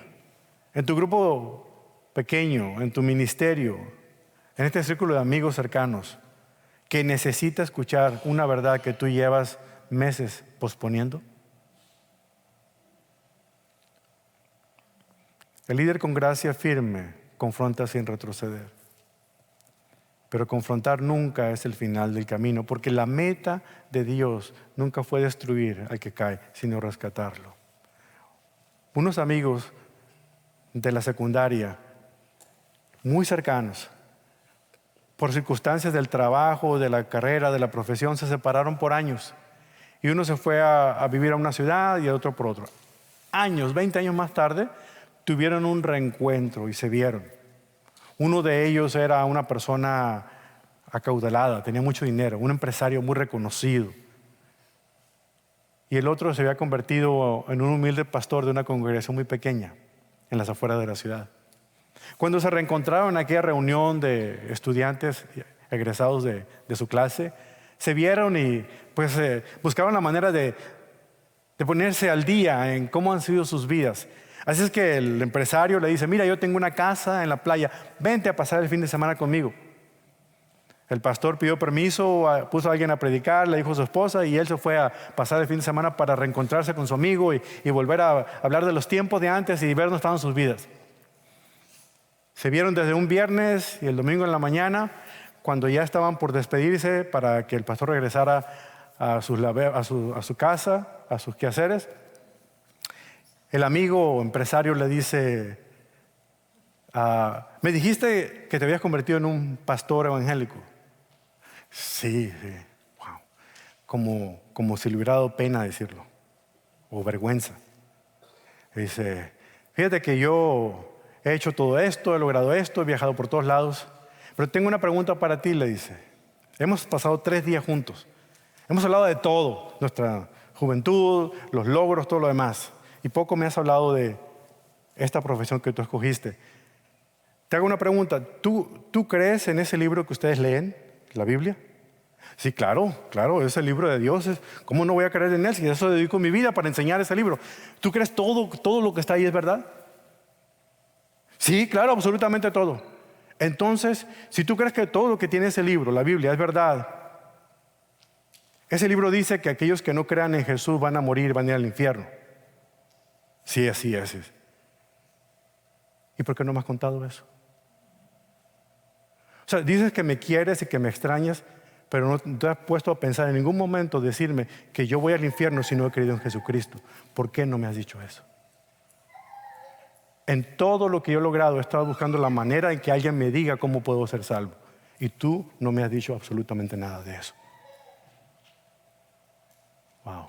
en tu grupo pequeño, en tu ministerio, en este círculo de amigos cercanos, que necesita escuchar una verdad que tú llevas meses posponiendo? El líder con gracia firme confronta sin retroceder. Pero confrontar nunca es el final del camino, porque la meta de Dios nunca fue destruir al que cae, sino rescatarlo. Unos amigos de la secundaria, muy cercanos, por circunstancias del trabajo, de la carrera, de la profesión, se separaron por años. Y uno se fue a vivir a una ciudad y el otro por otro. 20 años más tarde, tuvieron un reencuentro y se vieron. Uno de ellos era una persona acaudalada, tenía mucho dinero, un empresario muy reconocido. Y el otro se había convertido en un humilde pastor de una congregación muy pequeña en las afueras de la ciudad. Cuando se reencontraron en aquella reunión de estudiantes egresados de su clase, se vieron y pues buscaron la manera de ponerse al día en cómo han sido sus vidas. Así es que el empresario le dice: mira, yo tengo una casa en la playa, vente a pasar el fin de semana conmigo. El pastor pidió permiso, puso a alguien a predicar, le dijo a su esposa, y él se fue a pasar el fin de semana para reencontrarse con su amigo y volver a hablar de los tiempos de antes y ver dónde estaban sus vidas. Se vieron desde un viernes y el domingo en la mañana, cuando ya estaban por despedirse para que el pastor regresara a su casa, a sus quehaceres. El amigo empresario le dice: me dijiste que te habías convertido en un pastor evangélico. Sí. Wow. Como si le hubiera dado pena decirlo, o vergüenza. Dice: fíjate que yo he hecho todo esto, he logrado esto, he viajado por todos lados, pero tengo una pregunta para ti, le dice. Hemos pasado 3 días juntos. Hemos hablado de todo, nuestra juventud, los logros, todo lo demás. Y poco me has hablado de esta profesión que tú escogiste. Te hago una pregunta. ¿Tú crees en ese libro que ustedes leen, la Biblia? Sí, claro, es el libro de Dios. ¿Cómo no voy a creer en él si eso dedico mi vida para enseñar ese libro? ¿Tú crees todo lo que está ahí es verdad? Sí, claro, absolutamente todo. Entonces, si tú crees que todo lo que tiene ese libro, la Biblia, es verdad, ese libro dice que aquellos que no crean en Jesús van a morir, van a ir al infierno. Sí, así es. ¿Y por qué no me has contado eso? O sea, dices que me quieres y que me extrañas, pero no te has puesto a pensar en ningún momento decirme que yo voy al infierno si no he creído en Jesucristo. ¿Por qué no me has dicho eso? En todo lo que yo he logrado he estado buscando la manera en que alguien me diga cómo puedo ser salvo. Y tú no me has dicho absolutamente nada de eso. Wow.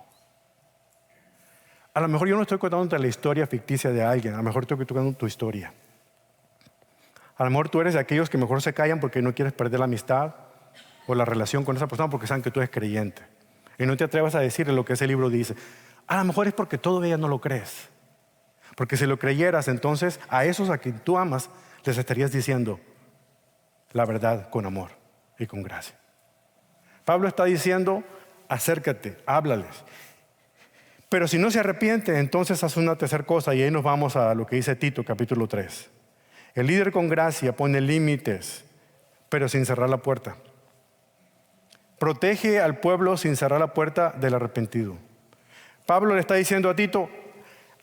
A lo mejor yo no estoy contándote la historia ficticia de alguien, a lo mejor estoy contando tu historia. A lo mejor tú eres de aquellos que mejor se callan porque no quieres perder la amistad o la relación con esa persona porque saben que tú eres creyente. Y no te atrevas a decirle lo que ese libro dice. A lo mejor es porque todavía no lo crees. Porque si lo creyeras, entonces a esos a quien tú amas les estarías diciendo la verdad con amor y con gracia. Pablo está diciendo: acércate, háblales. Pero si no se arrepiente, entonces haz una tercera cosa, y ahí nos vamos a lo que dice Tito, capítulo 3. El líder con gracia pone límites, pero sin cerrar la puerta. Protege al pueblo sin cerrar la puerta del arrepentido. Pablo le está diciendo a Tito,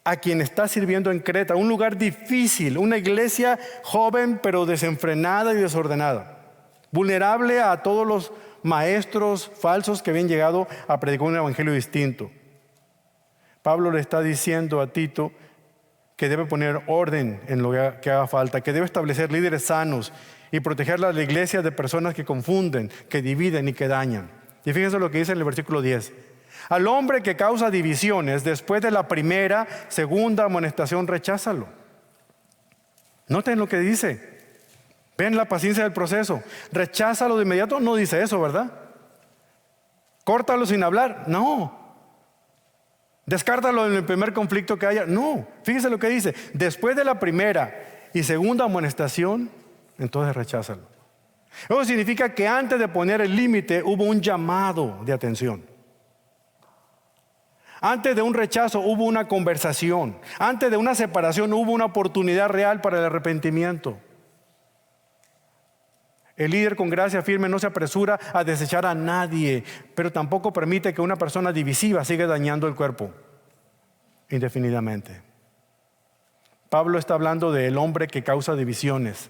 a quien está sirviendo en Creta, un lugar difícil, una iglesia joven pero desenfrenada y desordenada, vulnerable a todos los maestros falsos que habían llegado a predicar un evangelio distinto. Pablo le está diciendo a Tito que debe poner orden en lo que haga falta, que debe establecer líderes sanos y proteger a la iglesia de personas que confunden, que dividen y que dañan. Y fíjense lo que dice en el versículo 10. Al hombre que causa divisiones después de la primera, segunda amonestación, recházalo. Noten lo que dice. Ven la paciencia del proceso. Recházalo de inmediato, no dice eso, ¿verdad? Córtalo sin hablar, no. Descártalo en el primer conflicto que haya, no. Fíjese lo que dice, después de la primera y segunda amonestación, entonces recházalo. Eso significa que antes de poner el límite hubo un llamado de atención. Antes de un rechazo hubo una conversación. Antes de una separación hubo una oportunidad real para el arrepentimiento. El líder con gracia firme no se apresura a desechar a nadie, pero tampoco permite que una persona divisiva siga dañando el cuerpo indefinidamente. Pablo está hablando del hombre que causa divisiones.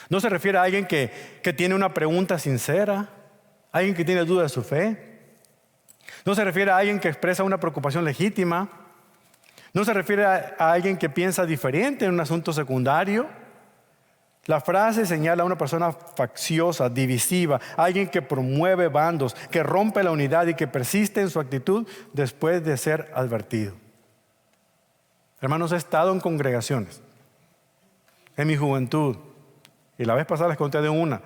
No se refiere a alguien que tiene una pregunta sincera, alguien que tiene duda de su fe. No se refiere a alguien que expresa una preocupación legítima. No se refiere a alguien que piensa diferente en un asunto secundario. La frase señala a una persona facciosa, divisiva, alguien que promueve bandos, que rompe la unidad y que persiste en su actitud después de ser advertido. Hermanos, he estado en congregaciones en mi juventud, y la vez pasada les conté de una,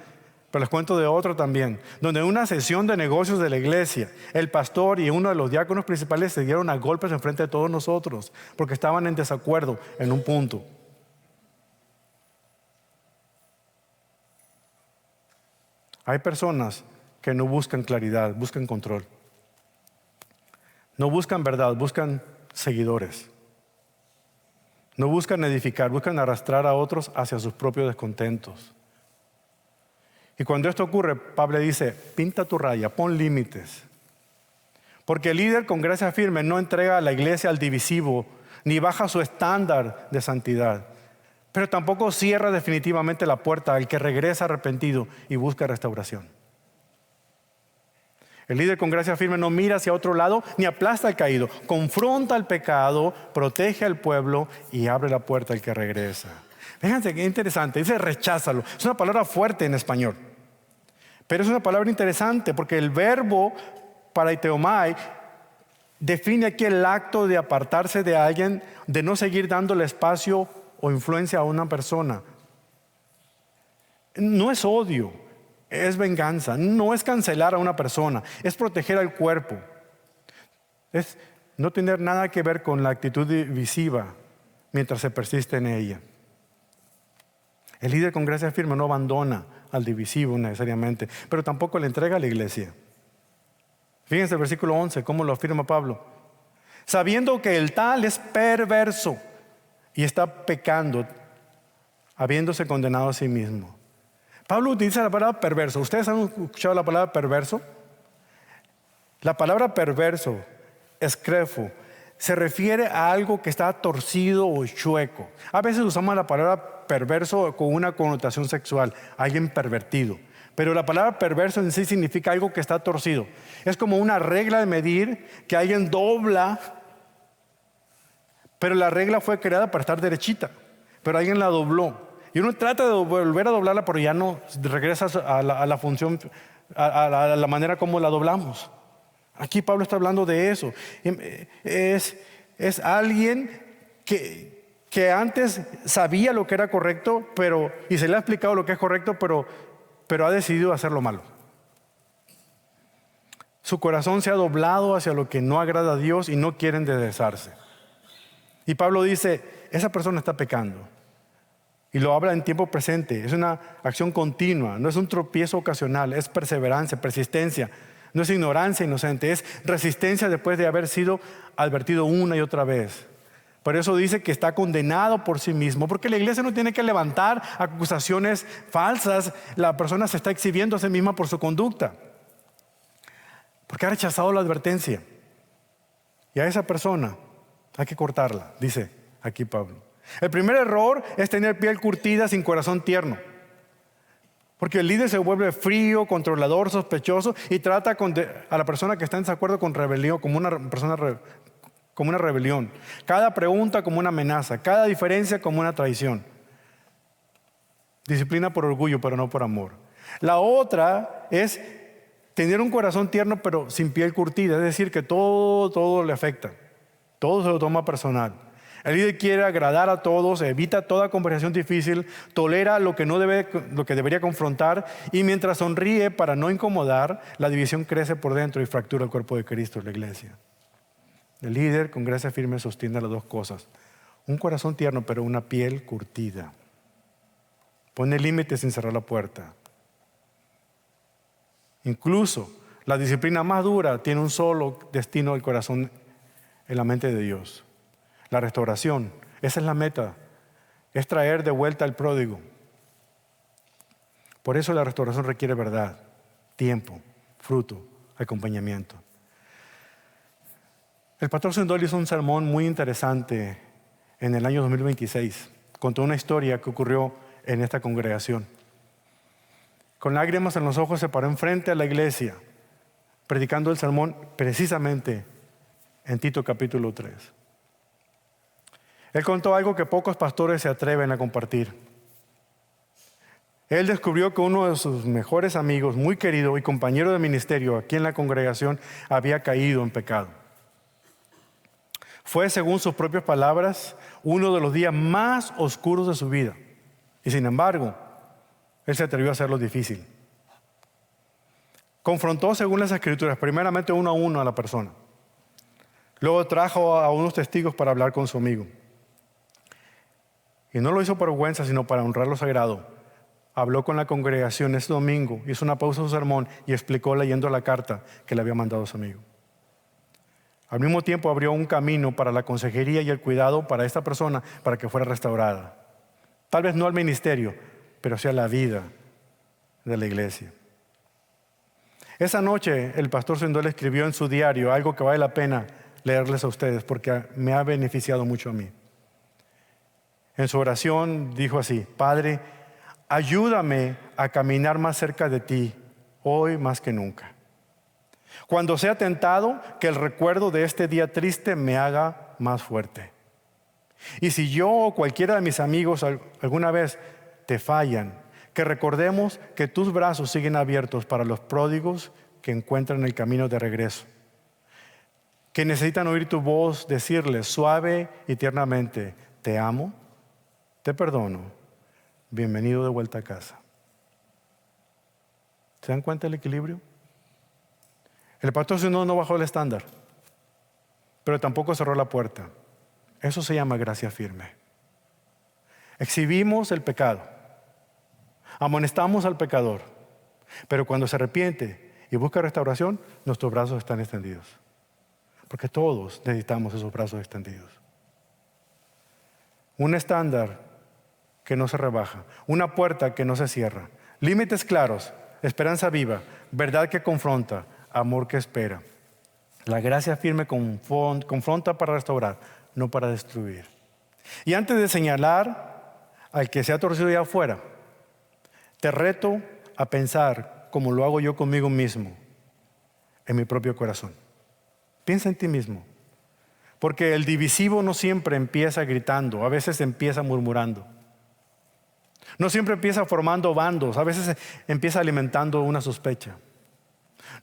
pero les cuento de otra también, donde en una sesión de negocios de la iglesia, el pastor y uno de los diáconos principales se dieron a golpes enfrente de todos nosotros, porque estaban en desacuerdo en un punto. Hay personas que no buscan claridad, buscan control. No buscan verdad, buscan seguidores. No buscan edificar, buscan arrastrar a otros hacia sus propios descontentos. Y cuando esto ocurre, Pablo dice, pinta tu raya, pon límites. Porque el líder con gracia firme no entrega a la iglesia al divisivo, ni baja su estándar de santidad. Pero tampoco cierra definitivamente la puerta al que regresa arrepentido y busca restauración. El líder con gracia firme no mira hacia otro lado ni aplasta al caído. Confronta al pecado, protege al pueblo y abre la puerta al que regresa. Fíjense qué interesante. Dice recházalo. Es una palabra fuerte en español. Pero es una palabra interesante porque el verbo paraiteomai define aquí el acto de apartarse de alguien, de no seguir dándole espacio o influencia a una persona. No es odio, es venganza. No es cancelar a una persona, es proteger al cuerpo. Es no tener nada que ver con la actitud divisiva mientras se persiste en ella. El líder con gracia firme no abandona al divisivo necesariamente, pero tampoco le entrega a la iglesia. Fíjense el versículo 11, cómo lo afirma Pablo. Sabiendo que el tal es perverso y está pecando, habiéndose condenado a sí mismo. Pablo utiliza la palabra perverso. ¿Ustedes han escuchado la palabra perverso? La palabra perverso, escrefo, se refiere a algo que está torcido o chueco. A veces usamos la palabra perverso con una connotación sexual, alguien pervertido. Pero la palabra perverso en sí significa algo que está torcido. Es como una regla de medir que alguien dobla, pero la regla fue creada para estar derechita, pero alguien la dobló. Y uno trata de volver a doblarla, pero ya no regresa a la función, a la manera como la doblamos. Aquí Pablo está hablando de eso. Es alguien que antes sabía lo que era correcto, y se le ha explicado lo que es correcto, pero ha decidido hacerlo malo. Su corazón se ha doblado hacia lo que no agrada a Dios y no quiere enderezarse. Y Pablo dice, esa persona está pecando. Y lo habla en tiempo presente. Es una acción continua, no es un tropiezo ocasional, es perseverancia, persistencia. No es ignorancia inocente, es resistencia después de haber sido advertido una y otra vez. Por eso dice que está condenado por sí mismo, porque la iglesia no tiene que levantar acusaciones falsas. La persona se está exhibiendo a sí misma por su conducta, porque ha rechazado la advertencia. Y a esa persona hay que cortarla, dice aquí Pablo. El primer error es tener piel curtida sin corazón tierno. Porque el líder se vuelve frío, controlador, sospechoso y trata a la persona que está en desacuerdo con rebelión, como una rebelión. Cada pregunta como una amenaza, cada diferencia como una traición. Disciplina por orgullo, pero no por amor. La otra es tener un corazón tierno, pero sin piel curtida, es decir, que todo le afecta, todo se lo toma personal. El líder quiere agradar a todos, evita toda conversación difícil, tolera lo que debería confrontar, y mientras sonríe para no incomodar, la división crece por dentro y fractura el cuerpo de Cristo, la iglesia. El líder con gracia firme sostiene las dos cosas: un corazón tierno, pero una piel curtida. Pone límites sin cerrar la puerta. Incluso la disciplina más dura tiene un solo destino: el corazón en la mente de Dios. La restauración, esa es la meta, es traer de vuelta al pródigo. Por eso la restauración requiere verdad, tiempo, fruto, acompañamiento. El pastor Swindoll hizo un sermón muy interesante en el año 2026. Contó una historia que ocurrió en esta congregación. Con lágrimas en los ojos se paró enfrente a la iglesia, predicando el sermón precisamente en Tito capítulo 3. Él contó algo que pocos pastores se atreven a compartir. Él descubrió que uno de sus mejores amigos, muy querido y compañero de ministerio aquí en la congregación, había caído en pecado. Fue, según sus propias palabras, uno de los días más oscuros de su vida. Y sin embargo, él se atrevió a hacerlo difícil. Confrontó, según las Escrituras, primeramente uno a uno a la persona. Luego trajo a unos testigos para hablar con su amigo. Y no lo hizo por vergüenza, sino para honrar lo sagrado. Habló con la congregación ese domingo, hizo una pausa en su sermón y explicó leyendo la carta que le había mandado a su amigo. Al mismo tiempo abrió un camino para la consejería y el cuidado para esta persona, para que fuera restaurada. Tal vez no al ministerio, pero sí a la vida de la iglesia. Esa noche el pastor Swindoll escribió en su diario algo que vale la pena leerles a ustedes, porque me ha beneficiado mucho a mí. En su oración dijo así: Padre, ayúdame a caminar más cerca de ti, hoy más que nunca. Cuando sea tentado, que el recuerdo de este día triste me haga más fuerte. Y si yo o cualquiera de mis amigos alguna vez te fallan, que recordemos que tus brazos siguen abiertos para los pródigos que encuentran el camino de regreso, que necesitan oír tu voz decirles suave y tiernamente: te amo, te perdono, bienvenido de vuelta a casa. ¿Se dan cuenta del equilibrio? El pastor Swindoll no bajó el estándar, pero tampoco cerró la puerta. Eso se llama gracia firme. Exhibimos el pecado, amonestamos al pecador, pero cuando se arrepiente y busca restauración, nuestros brazos están extendidos, porque todos necesitamos esos brazos extendidos. Un estándar que no se rebaja, una puerta que no se cierra, límites claros, esperanza viva, verdad que confronta, amor que espera. La gracia firme confronta para restaurar, no para destruir. Y antes de señalar al que se ha torcido allá afuera, te reto a pensar como lo hago yo conmigo mismo, en mi propio corazón. Piensa en ti mismo, porque el divisivo no siempre empieza gritando, a veces empieza murmurando. No siempre empieza formando bandos, a veces empieza alimentando una sospecha.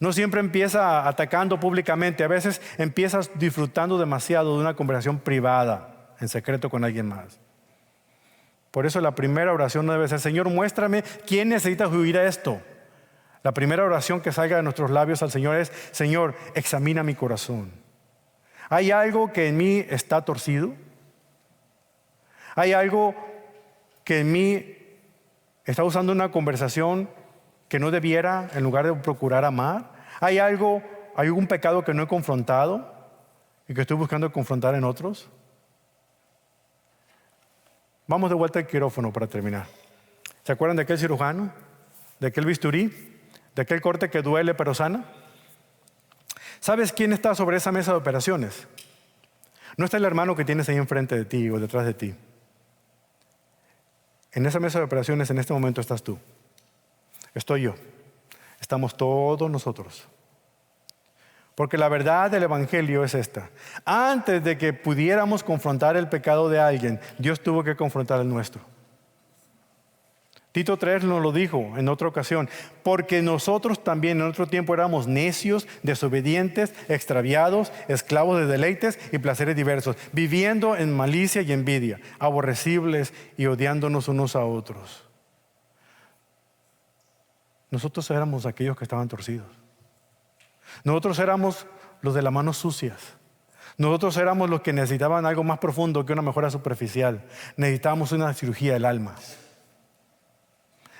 No siempre empieza atacando públicamente, a veces empiezas disfrutando demasiado de una conversación privada, en secreto con alguien más. Por eso la primera oración no debe ser: Señor, muéstrame quién necesita huir a esto. La primera oración que salga de nuestros labios al Señor es: Señor, examina mi corazón. ¿Hay algo que en mí está torcido? ¿Hay algo que en mí está usando una conversación que no debiera, en lugar de procurar amar? ¿Hay algún pecado que no he confrontado y que estoy buscando confrontar en otros? Vamos de vuelta al quirófano para terminar. ¿Se acuerdan de aquel cirujano? ¿De aquel bisturí? ¿De aquel corte que duele pero sana? ¿Sabes quién está sobre esa mesa de operaciones? No está el hermano que tienes ahí enfrente de ti o detrás de ti. En esa mesa de operaciones en este momento estás tú. Estoy yo. Estamos todos nosotros. Porque la verdad del Evangelio es esta: antes de que pudiéramos confrontar el pecado de alguien, Dios tuvo que confrontar el nuestro. Tito 3 nos lo dijo en otra ocasión, porque nosotros también en otro tiempo éramos necios, desobedientes, extraviados, esclavos de deleites y placeres diversos, viviendo en malicia y envidia, aborrecibles y odiándonos unos a otros. Nosotros éramos aquellos que estaban torcidos. Nosotros éramos los de las manos sucias. Nosotros éramos los que necesitaban algo más profundo que una mejora superficial. Necesitábamos una cirugía del alma.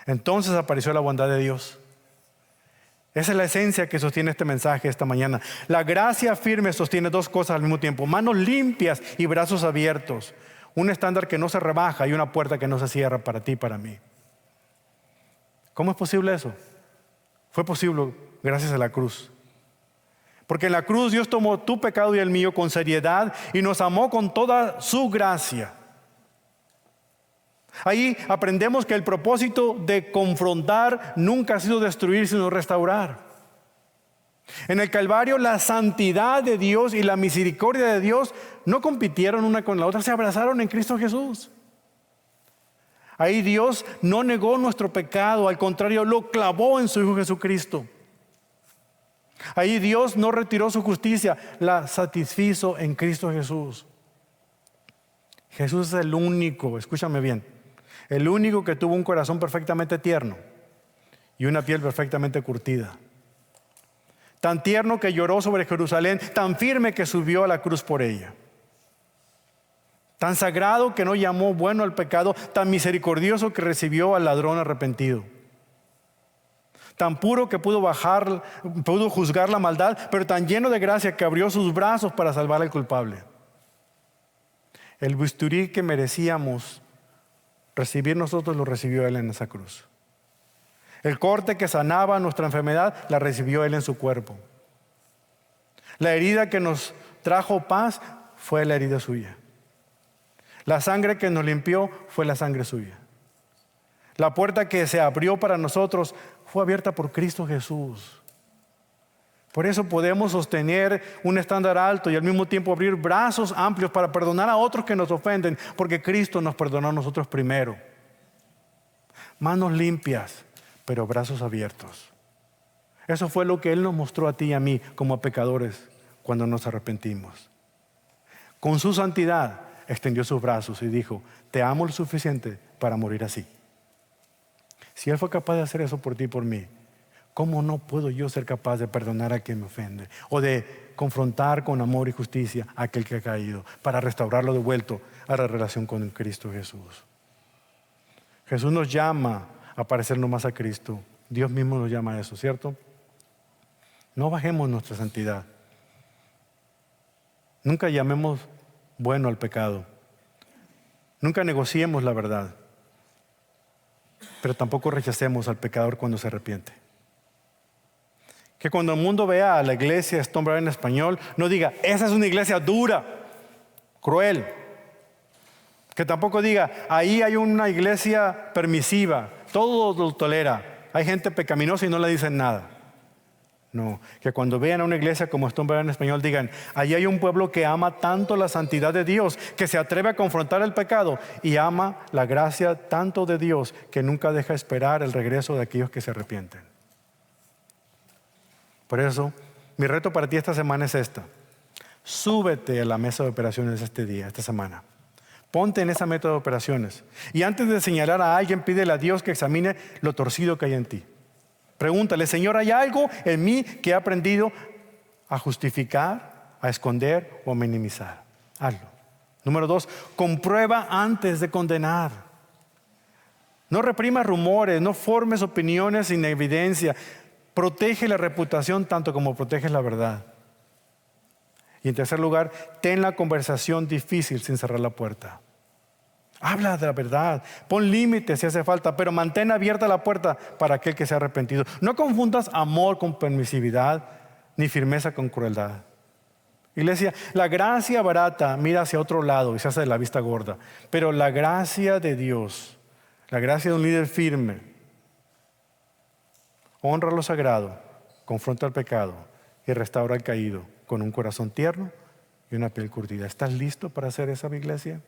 Entonces apareció la bondad de Dios. Esa es la esencia que sostiene este mensaje esta mañana. La gracia firme sostiene dos cosas al mismo tiempo: manos limpias y brazos abiertos. Un estándar que no se rebaja y una puerta que no se cierra para ti y para mí. ¿Cómo es posible eso? Fue posible gracias a la cruz. Porque en la cruz Dios tomó tu pecado y el mío con seriedad y nos amó con toda su gracia. Ahí aprendemos que el propósito de confrontar nunca ha sido destruir, sino restaurar. En el Calvario, la santidad de Dios y la misericordia de Dios no compitieron una con la otra, se abrazaron en Cristo Jesús. Ahí Dios no negó nuestro pecado, al contrario, lo clavó en su Hijo Jesucristo. Ahí Dios no retiró su justicia, la satisfizo en Cristo Jesús. Jesús es el único, escúchame bien, el único que tuvo un corazón perfectamente tierno y una piel perfectamente curtida. Tan tierno que lloró sobre Jerusalén, tan firme que subió a la cruz por ella. Tan sagrado que no llamó bueno al pecado, tan misericordioso que recibió al ladrón arrepentido. Tan puro que pudo juzgar la maldad, pero tan lleno de gracia que abrió sus brazos para salvar al culpable. El bisturí que merecíamos recibir nosotros lo recibió Él en esa cruz. El corte que sanaba nuestra enfermedad la recibió Él en su cuerpo. La herida que nos trajo paz fue la herida suya. La sangre que nos limpió fue la sangre suya. La puerta que se abrió para nosotros fue abierta por Cristo Jesús. Por eso podemos sostener un estándar alto y al mismo tiempo abrir brazos amplios para perdonar a otros que nos ofenden, porque Cristo nos perdonó a nosotros primero. Manos limpias, pero brazos abiertos. Eso fue lo que Él nos mostró a ti y a mí como pecadores cuando nos arrepentimos. Con su santidad extendió sus brazos y dijo: te amo lo suficiente para morir así. Si Él fue capaz de hacer eso por ti y por mí, ¿cómo no puedo yo ser capaz de perdonar a quien me ofende? O de confrontar con amor y justicia a aquel que ha caído, para restaurarlo de vuelto a la relación con Cristo Jesús. Jesús nos llama a parecernos más a Cristo. Dios mismo nos llama a eso, ¿cierto? No bajemos nuestra santidad. Nunca llamemos bueno al pecado. Nunca negociemos la verdad. Pero tampoco rechacemos al pecador cuando se arrepiente. Que cuando el mundo vea a la iglesia Stonebriar en español, no diga: esa es una iglesia dura, cruel. Que tampoco diga: ahí hay una iglesia permisiva, todo lo tolera, hay gente pecaminosa y no le dicen nada. No, que cuando vean a una iglesia como Stonebriar en español digan: allí hay un pueblo que ama tanto la santidad de Dios, que se atreve a confrontar el pecado y ama la gracia tanto de Dios, que nunca deja esperar el regreso de aquellos que se arrepienten. Por eso, mi reto para ti esta semana es esta: súbete a la mesa de operaciones esta semana. Ponte en esa mesa de operaciones y antes de señalar a alguien, pídele a Dios que examine lo torcido que hay en ti. Pregúntale: Señor, ¿hay algo en mí que he aprendido a justificar, a esconder o a minimizar? Hazlo. Número 2, comprueba antes de condenar. No reprimas rumores, no formes opiniones sin evidencia. Protege la reputación tanto como proteges la verdad. Y en tercer lugar, ten la conversación difícil sin cerrar la puerta. Habla de la verdad, pon límites si hace falta, pero mantén abierta la puerta para aquel que se ha arrepentido. No confundas amor con permisividad, ni firmeza con crueldad. Iglesia, la gracia barata mira hacia otro lado y se hace de la vista gorda, pero la gracia de Dios, la gracia de un líder firme, honra lo sagrado, confronta el pecado y restaura al caído con un corazón tierno y una piel curtida. ¿Estás listo para hacer esa, iglesia?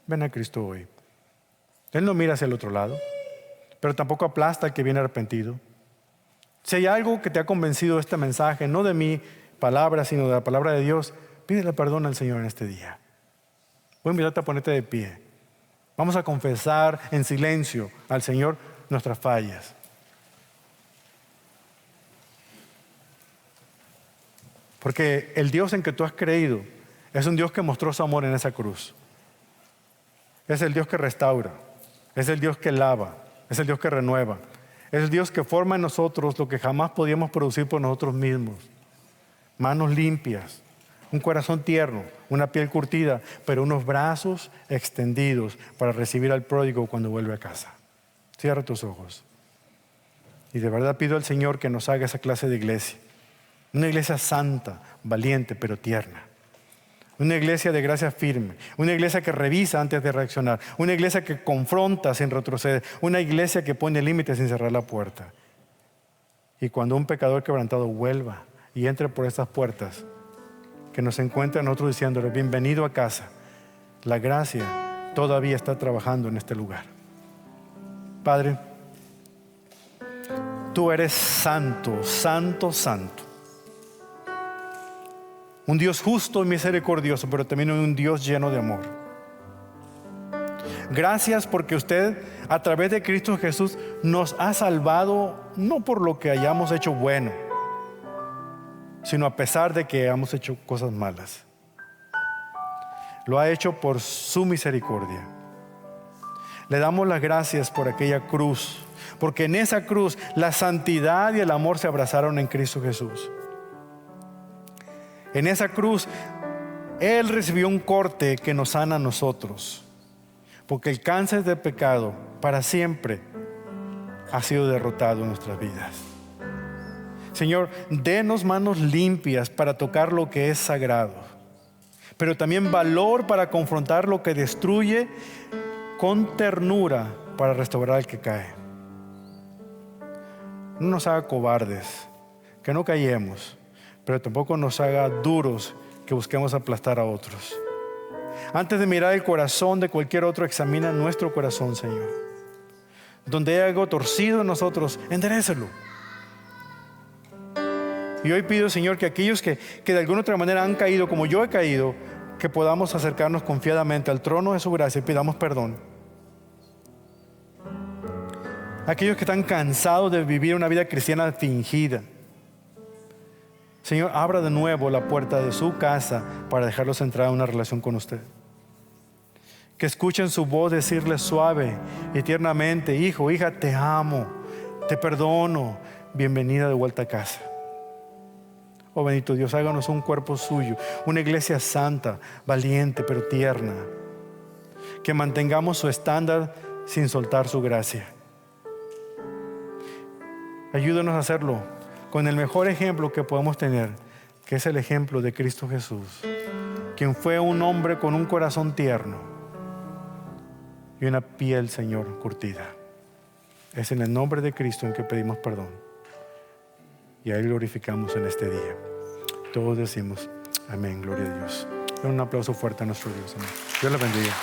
Ven a Cristo hoy. Él no mira hacia el otro lado. pero tampoco aplasta al que viene arrepentido. Si hay algo que te ha convencido de este mensaje, no de mi palabra, sino de la palabra de Dios, pídele perdón al Señor en este día. Voy a invitarte a ponerte de pie. Vamos a confesar en silencio al Señor nuestras fallas. Porque el Dios en que tú has creído es un Dios que mostró su amor en esa cruz. Es el Dios que restaura, es el Dios que lava, es el Dios que renueva, es el Dios que forma en nosotros lo que jamás podíamos producir por nosotros mismos. Manos limpias, un corazón tierno, una piel curtida, pero unos brazos extendidos para recibir al pródigo cuando vuelve a casa. Cierra tus ojos. Y de verdad pido al Señor que nos haga esa clase de iglesia. Una iglesia santa, valiente, pero tierna. Una iglesia de gracia firme. Una iglesia que revisa antes de reaccionar. Una iglesia que confronta sin retroceder. Una iglesia que pone límites sin cerrar la puerta. Y cuando un pecador quebrantado vuelva y entre por estas puertas, que nos encuentre a nosotros diciéndole, bienvenido a casa. La gracia todavía está trabajando en este lugar. Padre, tú eres santo, santo, santo. Un Dios justo y misericordioso, pero también un Dios lleno de amor. Gracias porque usted, a través de Cristo Jesús, nos ha salvado no por lo que hayamos hecho bueno, sino a pesar de que hayamos hecho cosas malas. Lo ha hecho por su misericordia. Le damos las gracias por aquella cruz, porque en esa cruz la santidad y el amor se abrazaron en Cristo Jesús. En esa cruz Él recibió un corte que nos sana a nosotros, porque el cáncer del pecado para siempre ha sido derrotado en nuestras vidas. Señor, denos manos limpias para tocar lo que es sagrado, pero también valor para confrontar lo que destruye, con ternura para restaurar al que cae. No nos haga cobardes, que no callemos, pero tampoco nos haga duros que busquemos aplastar a otros. Antes de mirar el corazón de cualquier otro, examina nuestro corazón, Señor. Donde hay algo torcido en nosotros, enderécelo. Y hoy pido, Señor, que aquellos que de alguna otra manera han caído como yo he caído, que podamos acercarnos confiadamente al trono de su gracia y pidamos perdón. Aquellos que están cansados de vivir una vida cristiana fingida, Señor, abra de nuevo la puerta de su casa para dejarlos entrar en una relación con usted. Que escuchen su voz decirles suave y tiernamente, hijo, hija, te amo, te perdono, bienvenida de vuelta a casa. Oh bendito Dios, háganos un cuerpo suyo, una iglesia santa, valiente pero tierna. Que mantengamos su estándar sin soltar su gracia. Ayúdanos a hacerlo con el mejor ejemplo que podemos tener, que es el ejemplo de Cristo Jesús, quien fue un hombre con un corazón tierno y una piel, Señor, curtida. Es en el nombre de Cristo en que pedimos perdón y a Él glorificamos en este día. Todos decimos amén, gloria a Dios. Un aplauso fuerte a nuestro Dios. Amén. Dios les bendiga.